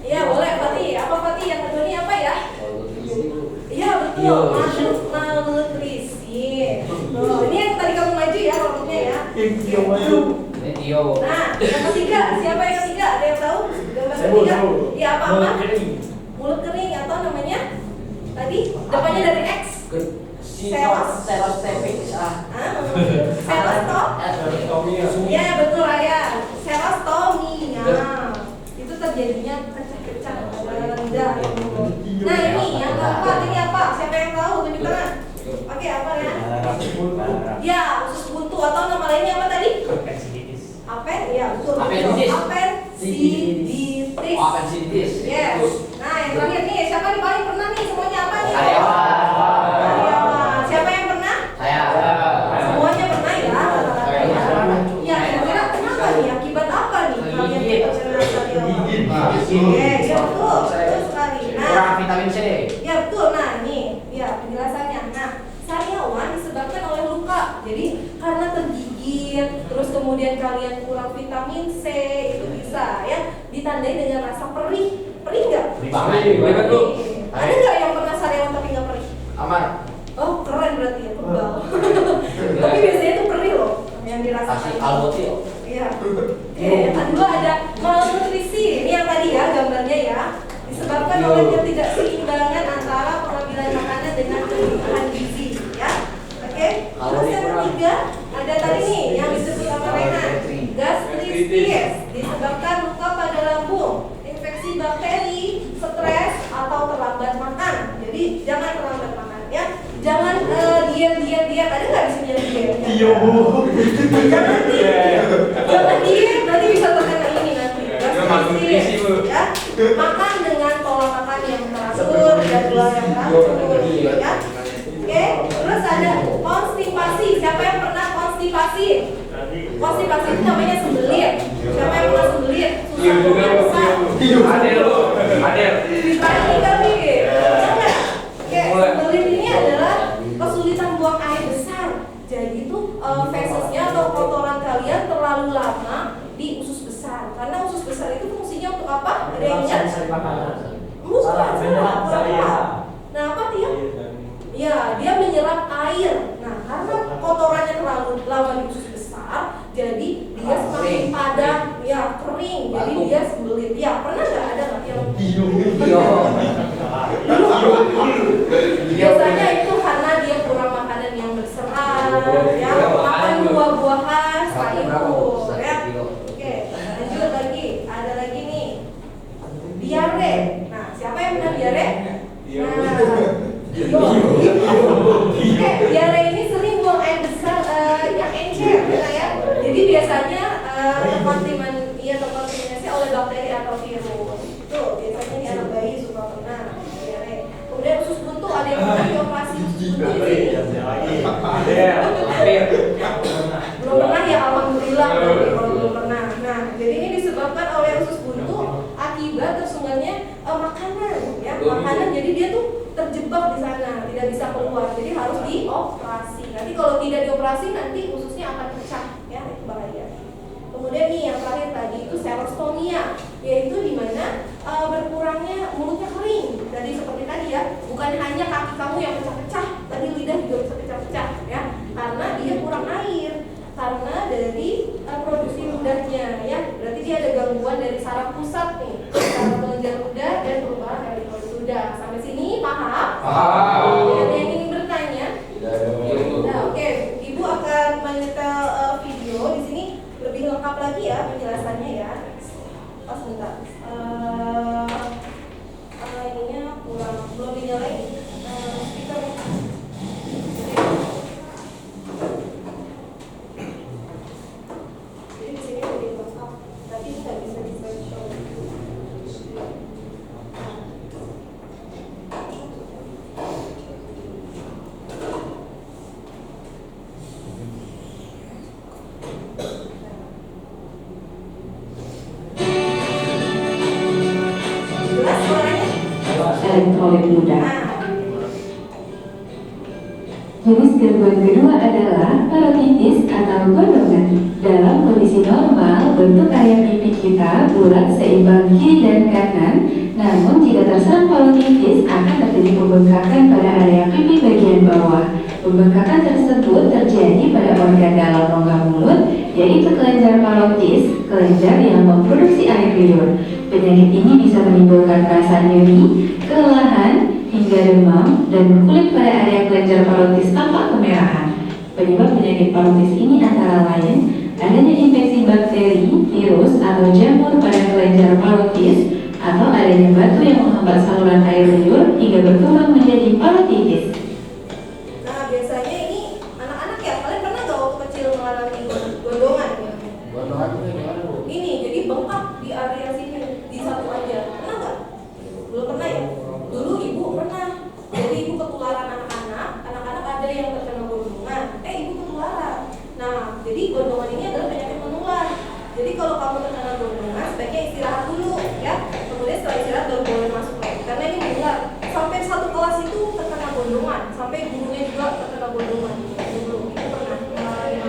Iya boleh Fatih. Apa Fatih yang kedua ini apa ya? Iya betul. Malnutrisi. Tuh, ini yang tadi kamu maju ya rambutnya ya. Tio maju. Ini Tio. Nah, yang ketiga siapa yang ketiga? Ada yang tahu? Gambar ketiga? Iya apa? Mulut kering atau namanya? Tadi depannya dari X. Serostepix Serostomia. Iya betul Raya. Serostomia. Itu terjadinya pecah-pecah rendah. Nah ini yang keempat ini apa? Siapa yang tahu? Tunjuk tangan. Oke apa ya? Ya usus buntu atau nama lainnya apa tadi? Apen? Ya betul. Apenditis. Apenditis. Apenditis. Yes. Nah yang terakhir nih siapa nih paling pernah nih semuanya apa nih? Siapa yang pernah? Saya. Semuanya pernah ya? Ya, kira-kira kenapa nih? Akibat apa nih? Kalian terkena sariawan? Oke, ya betul. Betul sekali. Kurang vitamin C. Ya betul. Nah, ini ya penjelasannya. Nah, sariawan disebabkan oleh luka. Jadi karena tergigit, terus kemudian kalian kurang vitamin C, itu bisa ya ditandai dengan rasa perih. Perih nggak? Perih. Ada nggak yang pernah sariawan tapi nggak perih? Aman. Oh keren berarti ya, kebal. Tapi biasanya itu perih loh yang dirasakan. Kasih albotil. Iya. Oke, yang kedua ada malnutrisi. Ini yang tadi ya gambarnya ya. Disebabkan oleh ketidakseimbangan antara pengambilan makanan dengan kebutuhan gizi ya. Oke. Terus yang ketiga ada tadi nih yang disebut sama Rena, gastritis. Disebabkan luka pada lambung, infeksi bakteri, stres atau terlambat makan. Jadi jangan terlambat makan ya. Jangan diet. Ada nggak di sini yang diet? Jangan diet. Jangan diet, nanti bisa terkena ini nanti. Gastritis ya. Makan dengan pola makan yang teratur, jadwal yang teratur ya. Oke, terus ada konstipasi. Siapa yang pernah konstipasi? Konstipasi itu namanya sembelit. Siapa yang pernah sembelit? Susah buang besar. Ada. Ditanya kali. Oke, sembelit ini adalah kesulitan buang air besar. Jadi tuh fesesnya atau kotoran kalian terlalu lama di usus besar. Karena usus besar itu fungsinya untuk apa? Ada yang ingat? Nah apa dia? Ya, dia menyerap air. Nah, karena kotorannya terlalu lama di usus besar, jadi dia semakin padat, ya kering. Jadi dia sembelit. Ya, pernah nggak ada nggak yang? Biasanya itu karena dia kurang makanan yang berserat, ya makan buah-buahan, sayur, ya. Oke, lanjut lagi. Ada lagi nih, diare. Nah, siapa yang pernah diare? Oke, diare ini sering buang air besar yang encer, ya. Jadi biasanya terkontaminasi oleh bakteri atau virus. Tuh, biasanya di anak bayi suka kena diare. Kemudian usus buntu, ada yang pernah dioperasi usus buntu di sini? Belum pernah ya, alhamdulillah kalau belum pernah. Nah, jadi ini disebabkan oleh usus buntu akibat tersumbatnya makanan, ya makanan. Jadi dia tuh terjebak di sana, tidak bisa keluar. Jadi harus dioperasi. Nanti kalau tidak dioperasi nanti ususnya akan pecah, ya itu bahaya. Kemudian nih yang terakhir tadi itu serostomia, yaitu dimana berkurangnya mulutnya kering. Jadi seperti tadi ya, bukan hanya kaki kamu yang pecah-pecah, tadi lidah juga bisa pecah-pecah, ya, karena dia kurang air. Karena dari produksi ludahnya, ya, berarti dia ada gangguan dari saraf pusat nih, saraf pengejar ludah dan perubahan dari produksi ludah. Sampai sini paham? Paham. Ada yang ingin bertanya? Nah, oke, Ibu akan menyetel video di sini lebih lengkap lagi ya penjelasannya ya. Oh sebentar, ininya kurang, belum dinyalain speaker. Jadi di sini lebih lengkap, tapi tidak bisa di slideshow. elektrolit mudah. Jenis gangguan kedua adalah parotitis atau gondongan. Dalam kondisi normal, bentuk area pipi kita bulat seimbang kiri dan kanan. Namun jika terserang parotitis akan terjadi pembengkakan pada area pipi bagian bawah. Pembengkakan tersebut terjadi pada organ dalam rongga mulut, yaitu kelenjar parotis, kelenjar yang memproduksi air liur. Penyakit ini bisa menimbulkan rasa nyeri, kelelahan, hingga demam, dan kulit pada area kelenjar parotis tampak kemerahan. Penyebab penyakit parotis ini antara lain adanya infeksi bakteri, virus, atau jamur pada kelenjar parotis, atau adanya batu yang menghambat saluran air liur hingga berkembang menjadi parotitis. Nah, biasanya ini anak-anak ya, kalian pernah nggak waktu kecil mengalami gondongan ya? Gondongan itu gimana, Bu? Ini jadi bengkak di area sini, di satu aja. Pernah nggak? Belum pernah ya? Dulu ibu pernah. Jadi ibu ketularan anak-anak ada yang terkena gondongan. Ibu ketularan. Nah, jadi gondongan ini adalah penyakit menular. Jadi kalau kamu terkena gondongan, sebaiknya istirahat dulu ya. Kemudian setelah istirahat baru boleh masuk lagi. Karena ini menular. Sampai satu kelas itu terkena gondongan. Sampai gurunya juga terkena gondongan. Dulu itu pernah mengalami.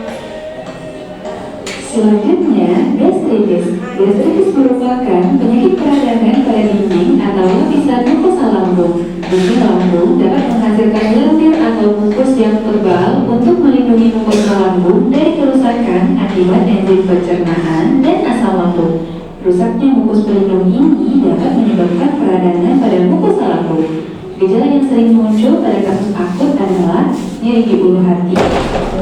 Selanjutnya, gastritis. Gastritis merupakan penyakit peradangan pada dinding atau lapisan mukosa lambung. Dinding lambung dapat menghasilkan lendir atau mukus yang tebal untuk melindungi mukosa lambung dari kerusakan akibat enzim pencernaan dan asam lambung. Rusaknya mukus pelindung ini dapat menyebabkan peradangan pada mukosa lambung. Gejala yang sering muncul pada kasus akut adalah nyeri di ulu hati,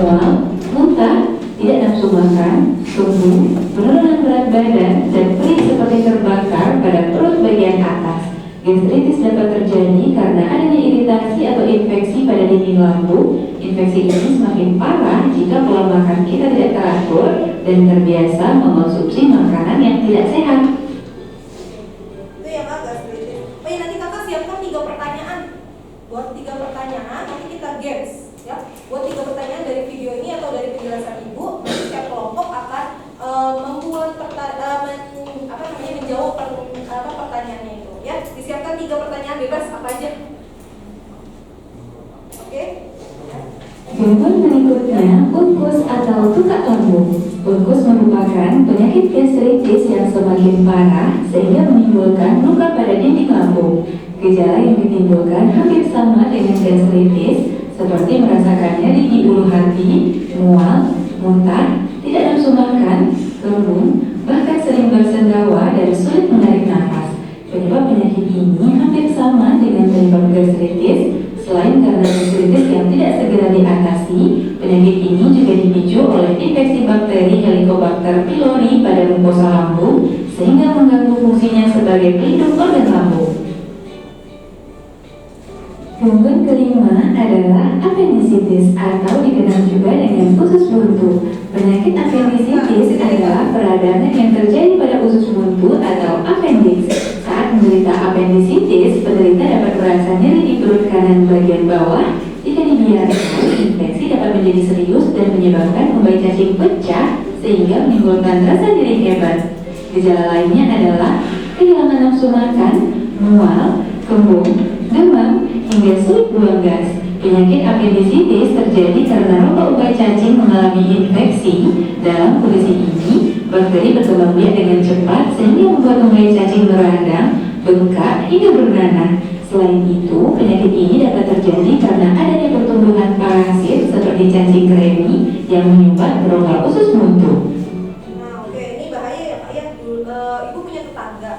mual, muntah, tidak nafsu makan, kembung, penurunan berat badan, dan perih seperti terbakar pada perut bagian atas. Gastritis dapat terjadi karena adanya iritasi atau infeksi pada dinding lambung. Infeksi ini semakin parah jika pola makan kita tidak teratur dan terbiasa mengonsumsi makanan yang tidak sehat. Itu ya Kak, gastritis. Nanti kakak siapkan 3 pertanyaan. Buat 3 pertanyaan, nanti kita games ya. Buat 3 pertanyaan dari video ini atau dari penjelasan ibu, nanti setiap kelompok akan membuat menjawab pertanyaannya itu ya. Disiapkan 3 pertanyaan bebas apa aja. Oke? Ya. Gangguan berikutnya, ulkus atau tukak lambung. Ulkus merupakan penyakit gastritis yang semakin parah sehingga menimbulkan luka pada dinding lambung. Gejala yang ditimbulkan hampir sama dengan gastritis, seperti merasakan nyeri di ulu hati, mual, muntah, tidak nafsu makan, kembung, bahkan sering bersendawa dan sulit menarik nafas. Penyebab penyakit ini hampir sama dengan penyebab gastritis. Selain karena gastritis yang tidak segera diatasi, penyakit ini juga dipicu oleh infeksi bakteri Helicobacter pylori pada mukosa lambung sehingga mengganggu fungsinya sebagai pelindung organ lambung. Gangguan kelima adalah apendisitis atau dikenal juga dengan usus buntu. Penyakit apendisitis adalah peradangan yang terjadi pada usus buntu atau appendix. Saat menderita apendisitis, penderita dapat merasa nyeri di perut kanan bagian bawah. Jika dibiarkan, infeksi dapat menjadi serius dan menyebabkan umbai cacing pecah sehingga menimbulkan rasa nyeri hebat. Gejala lainnya adalah kehilangan nafsu makan, mual, kembung, demam, hingga sulit buang gas. Penyakit apendisitis terjadi karena rongga umbai cacing mengalami infeksi. Dalam kondisi ini, bakteri berkembang biak dengan cepat sehingga membuat umbai cacing meradang, bengkak, hingga bernanah. Selain itu, penyakit ini dapat terjadi karena adanya pertumbuhan parasit seperti cacing kremi yang menyumbat ke rongga usus buntu. Nah, oke, ini bahaya ya Kak ya. Ibu punya tetangga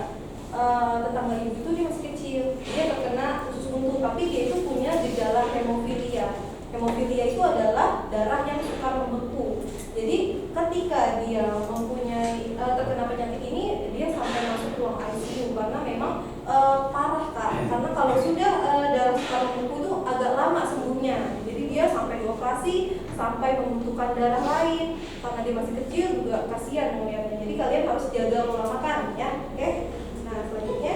ibu itu dia masih kecil, dia terkena usus buntu, tapi dia itu punya gejala hemofilia. Hemofilia itu adalah darah yang suka membeku. Jadi ketika dia mempunyai terkena penyakit ini, dia sampai masuk ruang ICU karena memang parah Kak. Karena kalau sudah darah suka membeku itu agak lama sembuhnya. Jadi dia sampai dioperasi, sampai membutuhkan darah lain. Karena dia masih kecil juga kasihan melihatnya. Jadi kalian harus jaga pola makan ya, oke? Nah selanjutnya.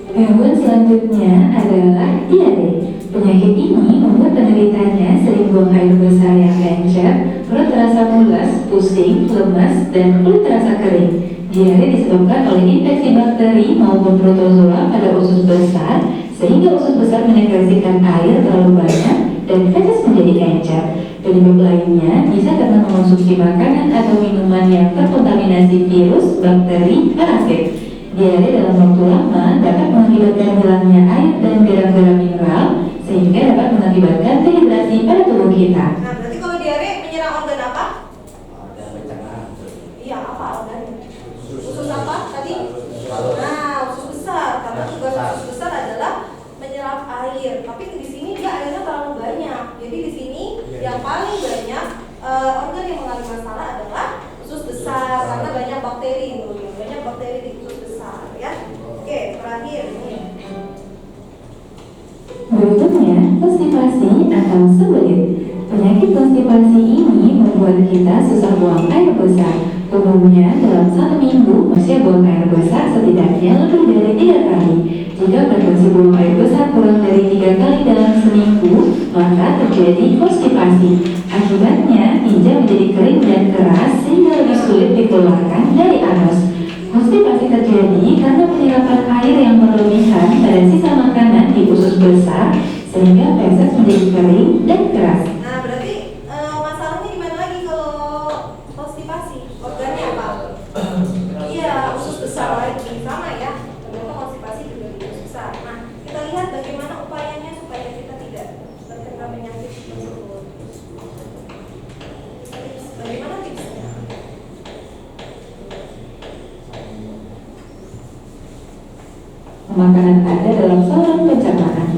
Gangguan selanjutnya adalah diare. Penyakit ini membuat penderitanya sering buang air besar yang encer, perut terasa mulas, pusing, lemas, dan kulit terasa kering. Diare disebabkan oleh infeksi bakteri maupun protozoa pada usus besar, sehingga usus besar menekresikan air terlalu banyak dan feses menjadi encer. Penyebab lainnya bisa karena mengonsumsi makanan atau minuman yang terkontaminasi virus, bakteri, parasit. Diare dalam waktu lama dapat mengakibatkan hilangnya air dan garam-garam mineral sehingga dapat mengakibatkan dehidrasi pada tubuh kita. Nah, berarti kalau diare menyerang organ apa? Organ pencernaan. Iya, apa organnya? Usus apa tadi? Nah, usus besar. Karena tugas usus besar adalah menyerap air. Tapi di sini dia airnya terlalu banyak. Jadi di sini yang paling banyak organ yang mengalami masalah adalah usus besar karena banyak bakteri itu. Banyak bakteri di usus besar, ya. Oke, terakhir ini. Berikutnya, konstipasi atau sembelit. Penyakit konstipasi ini membuat kita susah buang air besar. Umumnya dalam 1 minggu, manusia buang air besar setidaknya lebih dari 3 kali. Jika frekuensi buang air besar kurang dari 3 kali dalam seminggu, maka terjadi konstipasi. Akibatnya, tinja menjadi kering dan keras sehingga lebih sulit dikeluarkan dari anus. Konstipasi terjadi karena penyerapan air yang berlebihan pada sisa makanan di usus besar sehingga feses menjadi kering dan keras. Nah, berarti masalahnya di mana lagi kalau konstipasi? Organnya apa? Iya, usus besar lagi sama ya. Ternyata konstipasi juga di usus besar. Nah, kita lihat bagaimana upayanya supaya kita tidak terkena penyakit tersebut. Bagaimana tipsnya? Makanan ada dalam saluran pencernaan.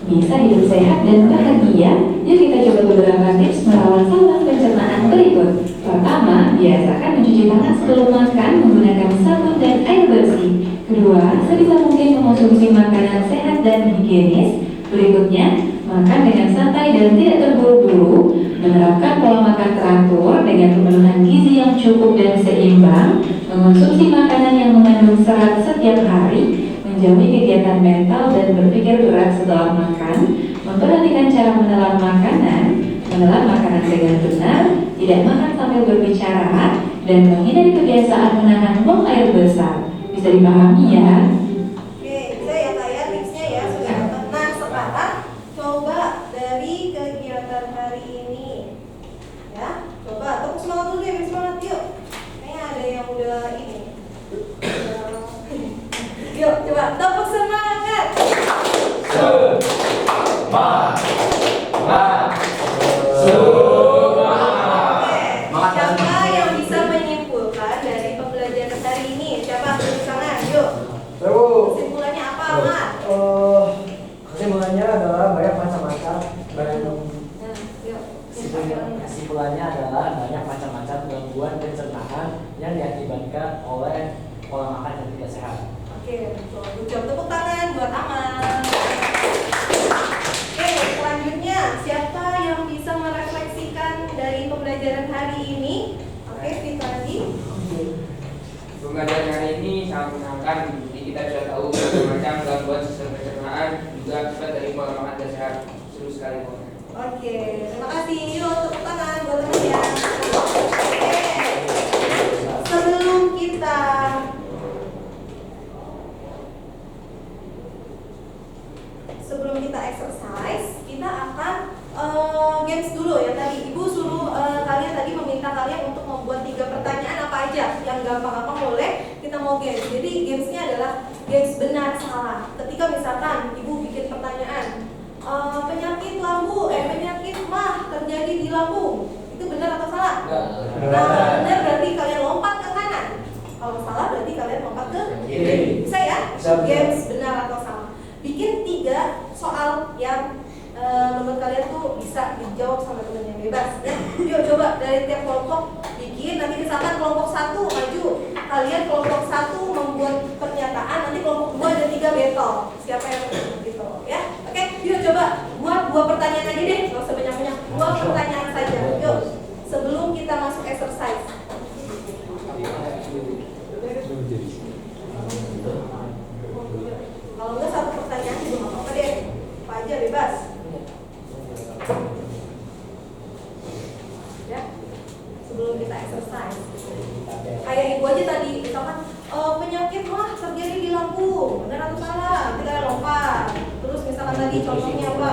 Bisa hidup sehat dan bahagia. Yuk kita coba beberapa tips merawat saluran pencernaan berikut. Pertama, biasakan mencuci tangan sebelum makan menggunakan sabun dan air bersih. Kedua, sebisa mungkin mengonsumsi makanan sehat dan higienis. Berikutnya, makan dengan santai dan tidak terburu-buru. Menerapkan pola makan teratur dengan pemenuhan gizi yang cukup dan seimbang. Mengonsumsi makanan yang mengandung serat setiap hari. Menjauhi kegiatan mental dan berpikir berat setelah makan. Memperhatikan cara menelan makanan. Menelan makanan dengan benar. Tidak makan sambil berbicara. Dan menghindari kebiasaan menahan buang air besar. Bisa dipahami ya? Oke, bisa ya Kak ya tipsnya ya sudah dapat. Nah, sekarang coba dari kegiatan hari ini. Ya, coba tepuk semangat dulu deh, semangat yuk. Kayaknya ada yang udah ini. Yuk, coba tepuk semangat. Siapa yang bisa menyimpulkan dari pembelajaran hari ini? Siapa tulis tangan? Yuk. Kesimpulannya apa, Mat? Kesimpulannya adalah banyak macam-macam. Kesimpulannya adalah banyak macam-macam gangguan pencernaan yang diakibatkan oleh pola makan yang tidak sehat. Oke, betul. Ucap tepuk tangan buat Amal. Oke, selanjutnya siapa yang bisa merefleksikan dari pembelajaran hari ini? Oke, Fitra lagi. Pembelajaran hari ini sangat menyenangkan. Jadi kita bisa tahu macam gangguan sistem pencernaan juga akibat dari pola makan tidak sehat. Seru sekali pokoknya. Oke, terima kasih. Yuk, tepuk tangan buat teman ya. Oke, sebelum kita exercise, kita akan games dulu ya tadi. Ibu suruh kalian tadi meminta kalian untuk membuat 3 pertanyaan apa aja yang gampang-gampang boleh kita mau games. Jadi gamesnya adalah games benar salah. Ketika misalkan ibu bikin pertanyaan penyakit mah terjadi di lambung, itu benar atau salah? Nah, benar berarti kalian lompat ke kanan. Kalau salah berarti kalian lompat ke kiri. Bisa ya? Games benar atau salah. Bikin 3 soal yang menurut kalian tuh bisa dijawab sama temennya, bebas ya. Yuk coba dari tiap kelompok bikin. Nanti misalkan kelompok 1 maju, kalian kelompok 1 membuat pernyataan, nanti kelompok 2 dan 3 battle. Siapa yang gitu ya? Oke, yuk coba buat 2 pertanyaan aja deh, nggak usah banyak-banyak. 2 pertanyaan saja. Yuk, sebelum kita masuk exercise. Kalau enggak 1 pertanyaan juga nggak apa-apa deh, apa aja bebas. Ya, sebelum kita exercise. Kayak ibu aja tadi, misalkan penyakit mah terjadi di lambung, benar atau salah? Nanti kalian lompat. Terus misalkan tadi contohnya apa?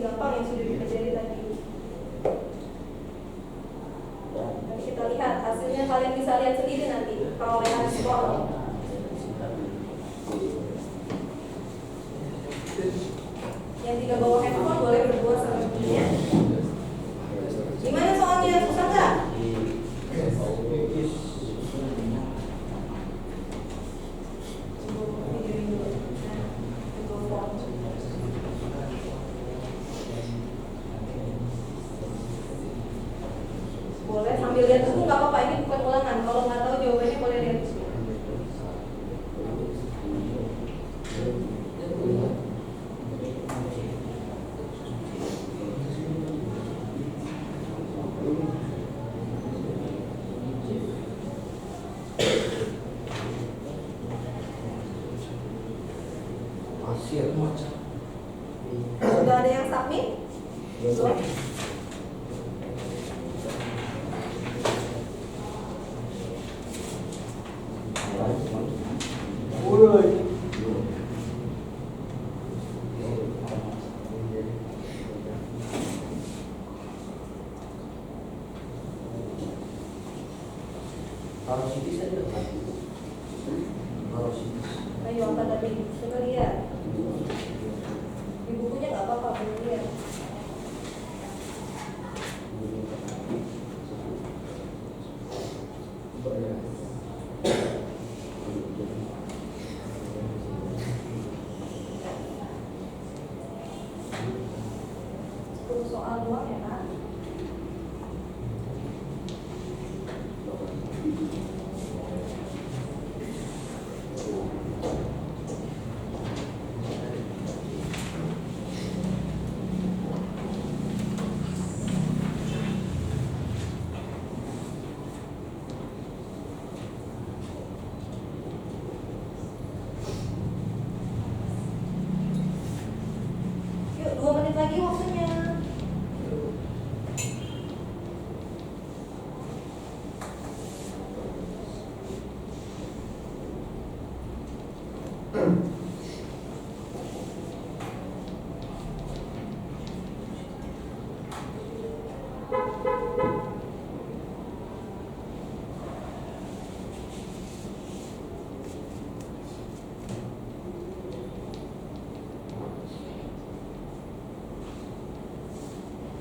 lebih gampang yang sudah dipelajari tadi. Nanti kita lihat hasilnya, kalian bisa lihat sendiri nanti perolehan skor. Yang tidak bawa handphone boleh berdua sama temennya. Gimana soalnya, susah nggak? Boleh sambil lihat buku nggak apa-apa, ini bukan ulangan. Kalau nggak tahu jawabannya boleh lihat buku. Sudah ada yang submit? Belum? Ayo apa tadi? Coba lihat. Di bukunya nggak apa-apa, boleh lihat. Soal doang ya kan? Yuk, 2 menit lagi waktunya.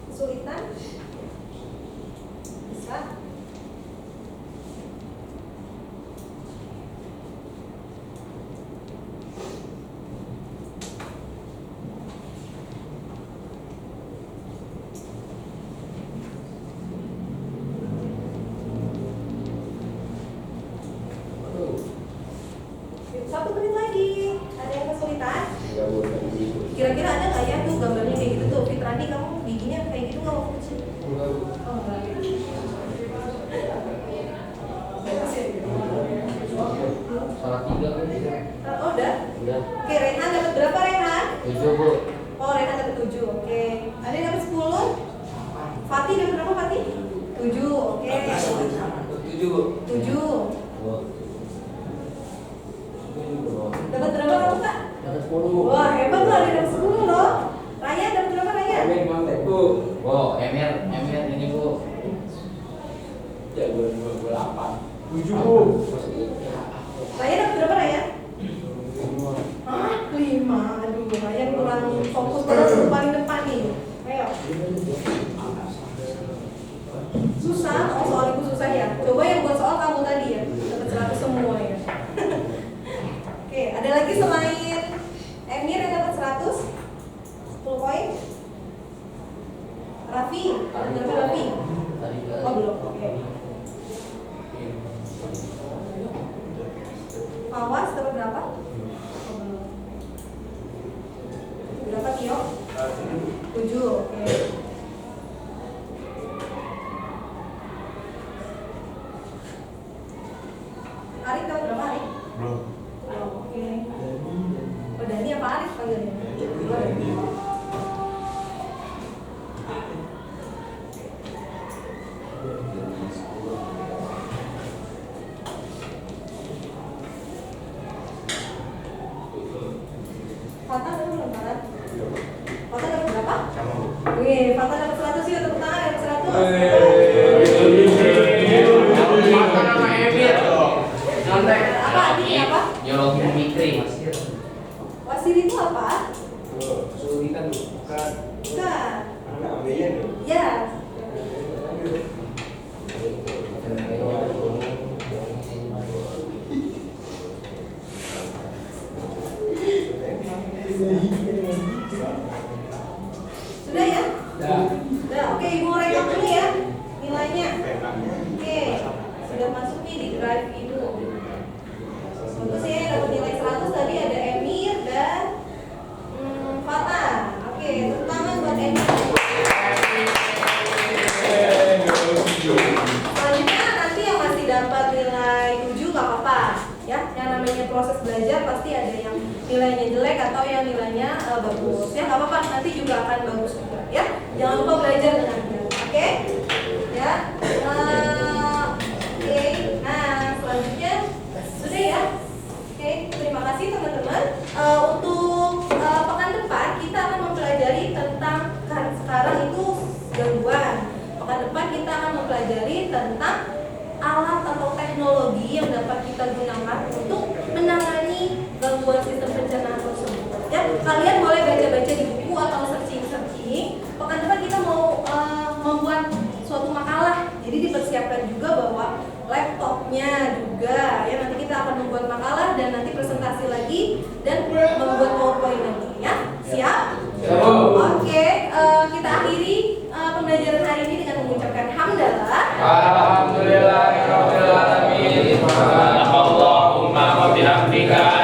Kesulitan? Bisa? Yuk, 1 menit lagi. Ada yang kesulitan? Kira-kira ada nggak ya tuh gambarnya kayak gitu tuh? Fitrani, kamu giginya kayak gitu nggak waktu kecil? Oh, enggak. Salah 3 kan? Oh, udah? Udah. Oke, Rehan dapat berapa, Rehan? 7 Bu. Oh, Rehan dapat 7. Oke. Ada yang dapat 10? Fatih dapat berapa, Fatih? 7. Oke. 7 Bu. 7. Dapat berapa kamu, Kak? Dapat 10. Wah, hebat loh, ada yang dapat 10 loh. Raya dapat berapa, Raya? Bu. Wow, Emir ini Bu. Jago 28. 7 Bu. Raya dapat berapa, Raya? Hah? 5. Aduh, Raya kurang fokus pada paling depan nih. Ayo. Susah? Oh, soal ibu susah ya? Coba yang buat soal kamu tadi ya. Dapat 100 semua ya. Oke, ada lagi selain Emir yang dapat 100? 10 poin? Raffi, ada berapa Raffi? Oh, belum. Oke. Awas dapat berapa? Oh, belum. Berapa Tio? 7. Oke. Arif dapat berapa, Arif? Belum. Belum. Oke. Oh, Dani apa Arif panggilnya? Fatah dapat belum, Fatah? Fatah dapat berapa? Wih, Fata dapat 100 sih, tepuk tangan dapat 100. Apa nama Emir? Nyontek. Apa ini apa? Geologi Mikri. Wasir itu apa? Kesulitan bukan. Bukan. Anak ambilnya nih. Ya. Sudah ya? Sudah. Oke, Ibu rekap dulu ya nilainya. Oke. Sudah masuk nih di drive Ibu. Untuk saya dapat nilai 100 tadi ada Emir dan Fata. Oke, tepuk tangan buat Emir. Selanjutnya nanti yang masih dapat nilai 7 gak apa-apa ya. Yang namanya proses belajar pasti ada yang nilainya jelek atau yang nilainya bagus ya, nggak apa-apa, nanti juga akan bagus juga ya. Jangan lupa belajar dengan benar, oke? Ya. Oke. Nah, selanjutnya sudah ya. Oke, terima kasih teman-teman. Untuk pekan depan kita akan mempelajari tentang, kan sekarang itu gangguan. Pekan depan kita akan mempelajari tentang alat atau teknologi yang dapat kita gunakan untuk menangani gangguan sistem pencernaan tersebut. Ya, kalian boleh baca-baca di buku atau searching. Pekan depan kita mau membuat suatu makalah. Jadi dipersiapkan juga bahwa laptopnya juga. Ya, nanti kita akan membuat makalah dan nanti presentasi lagi dan membuat PowerPoint lagi. Ya, siap? Oke, kita akhiri pembelajaran hari ini dengan mengucapkan hamdalah. Alhamdulillahirabbil alamin. Allahumma wa bihamdika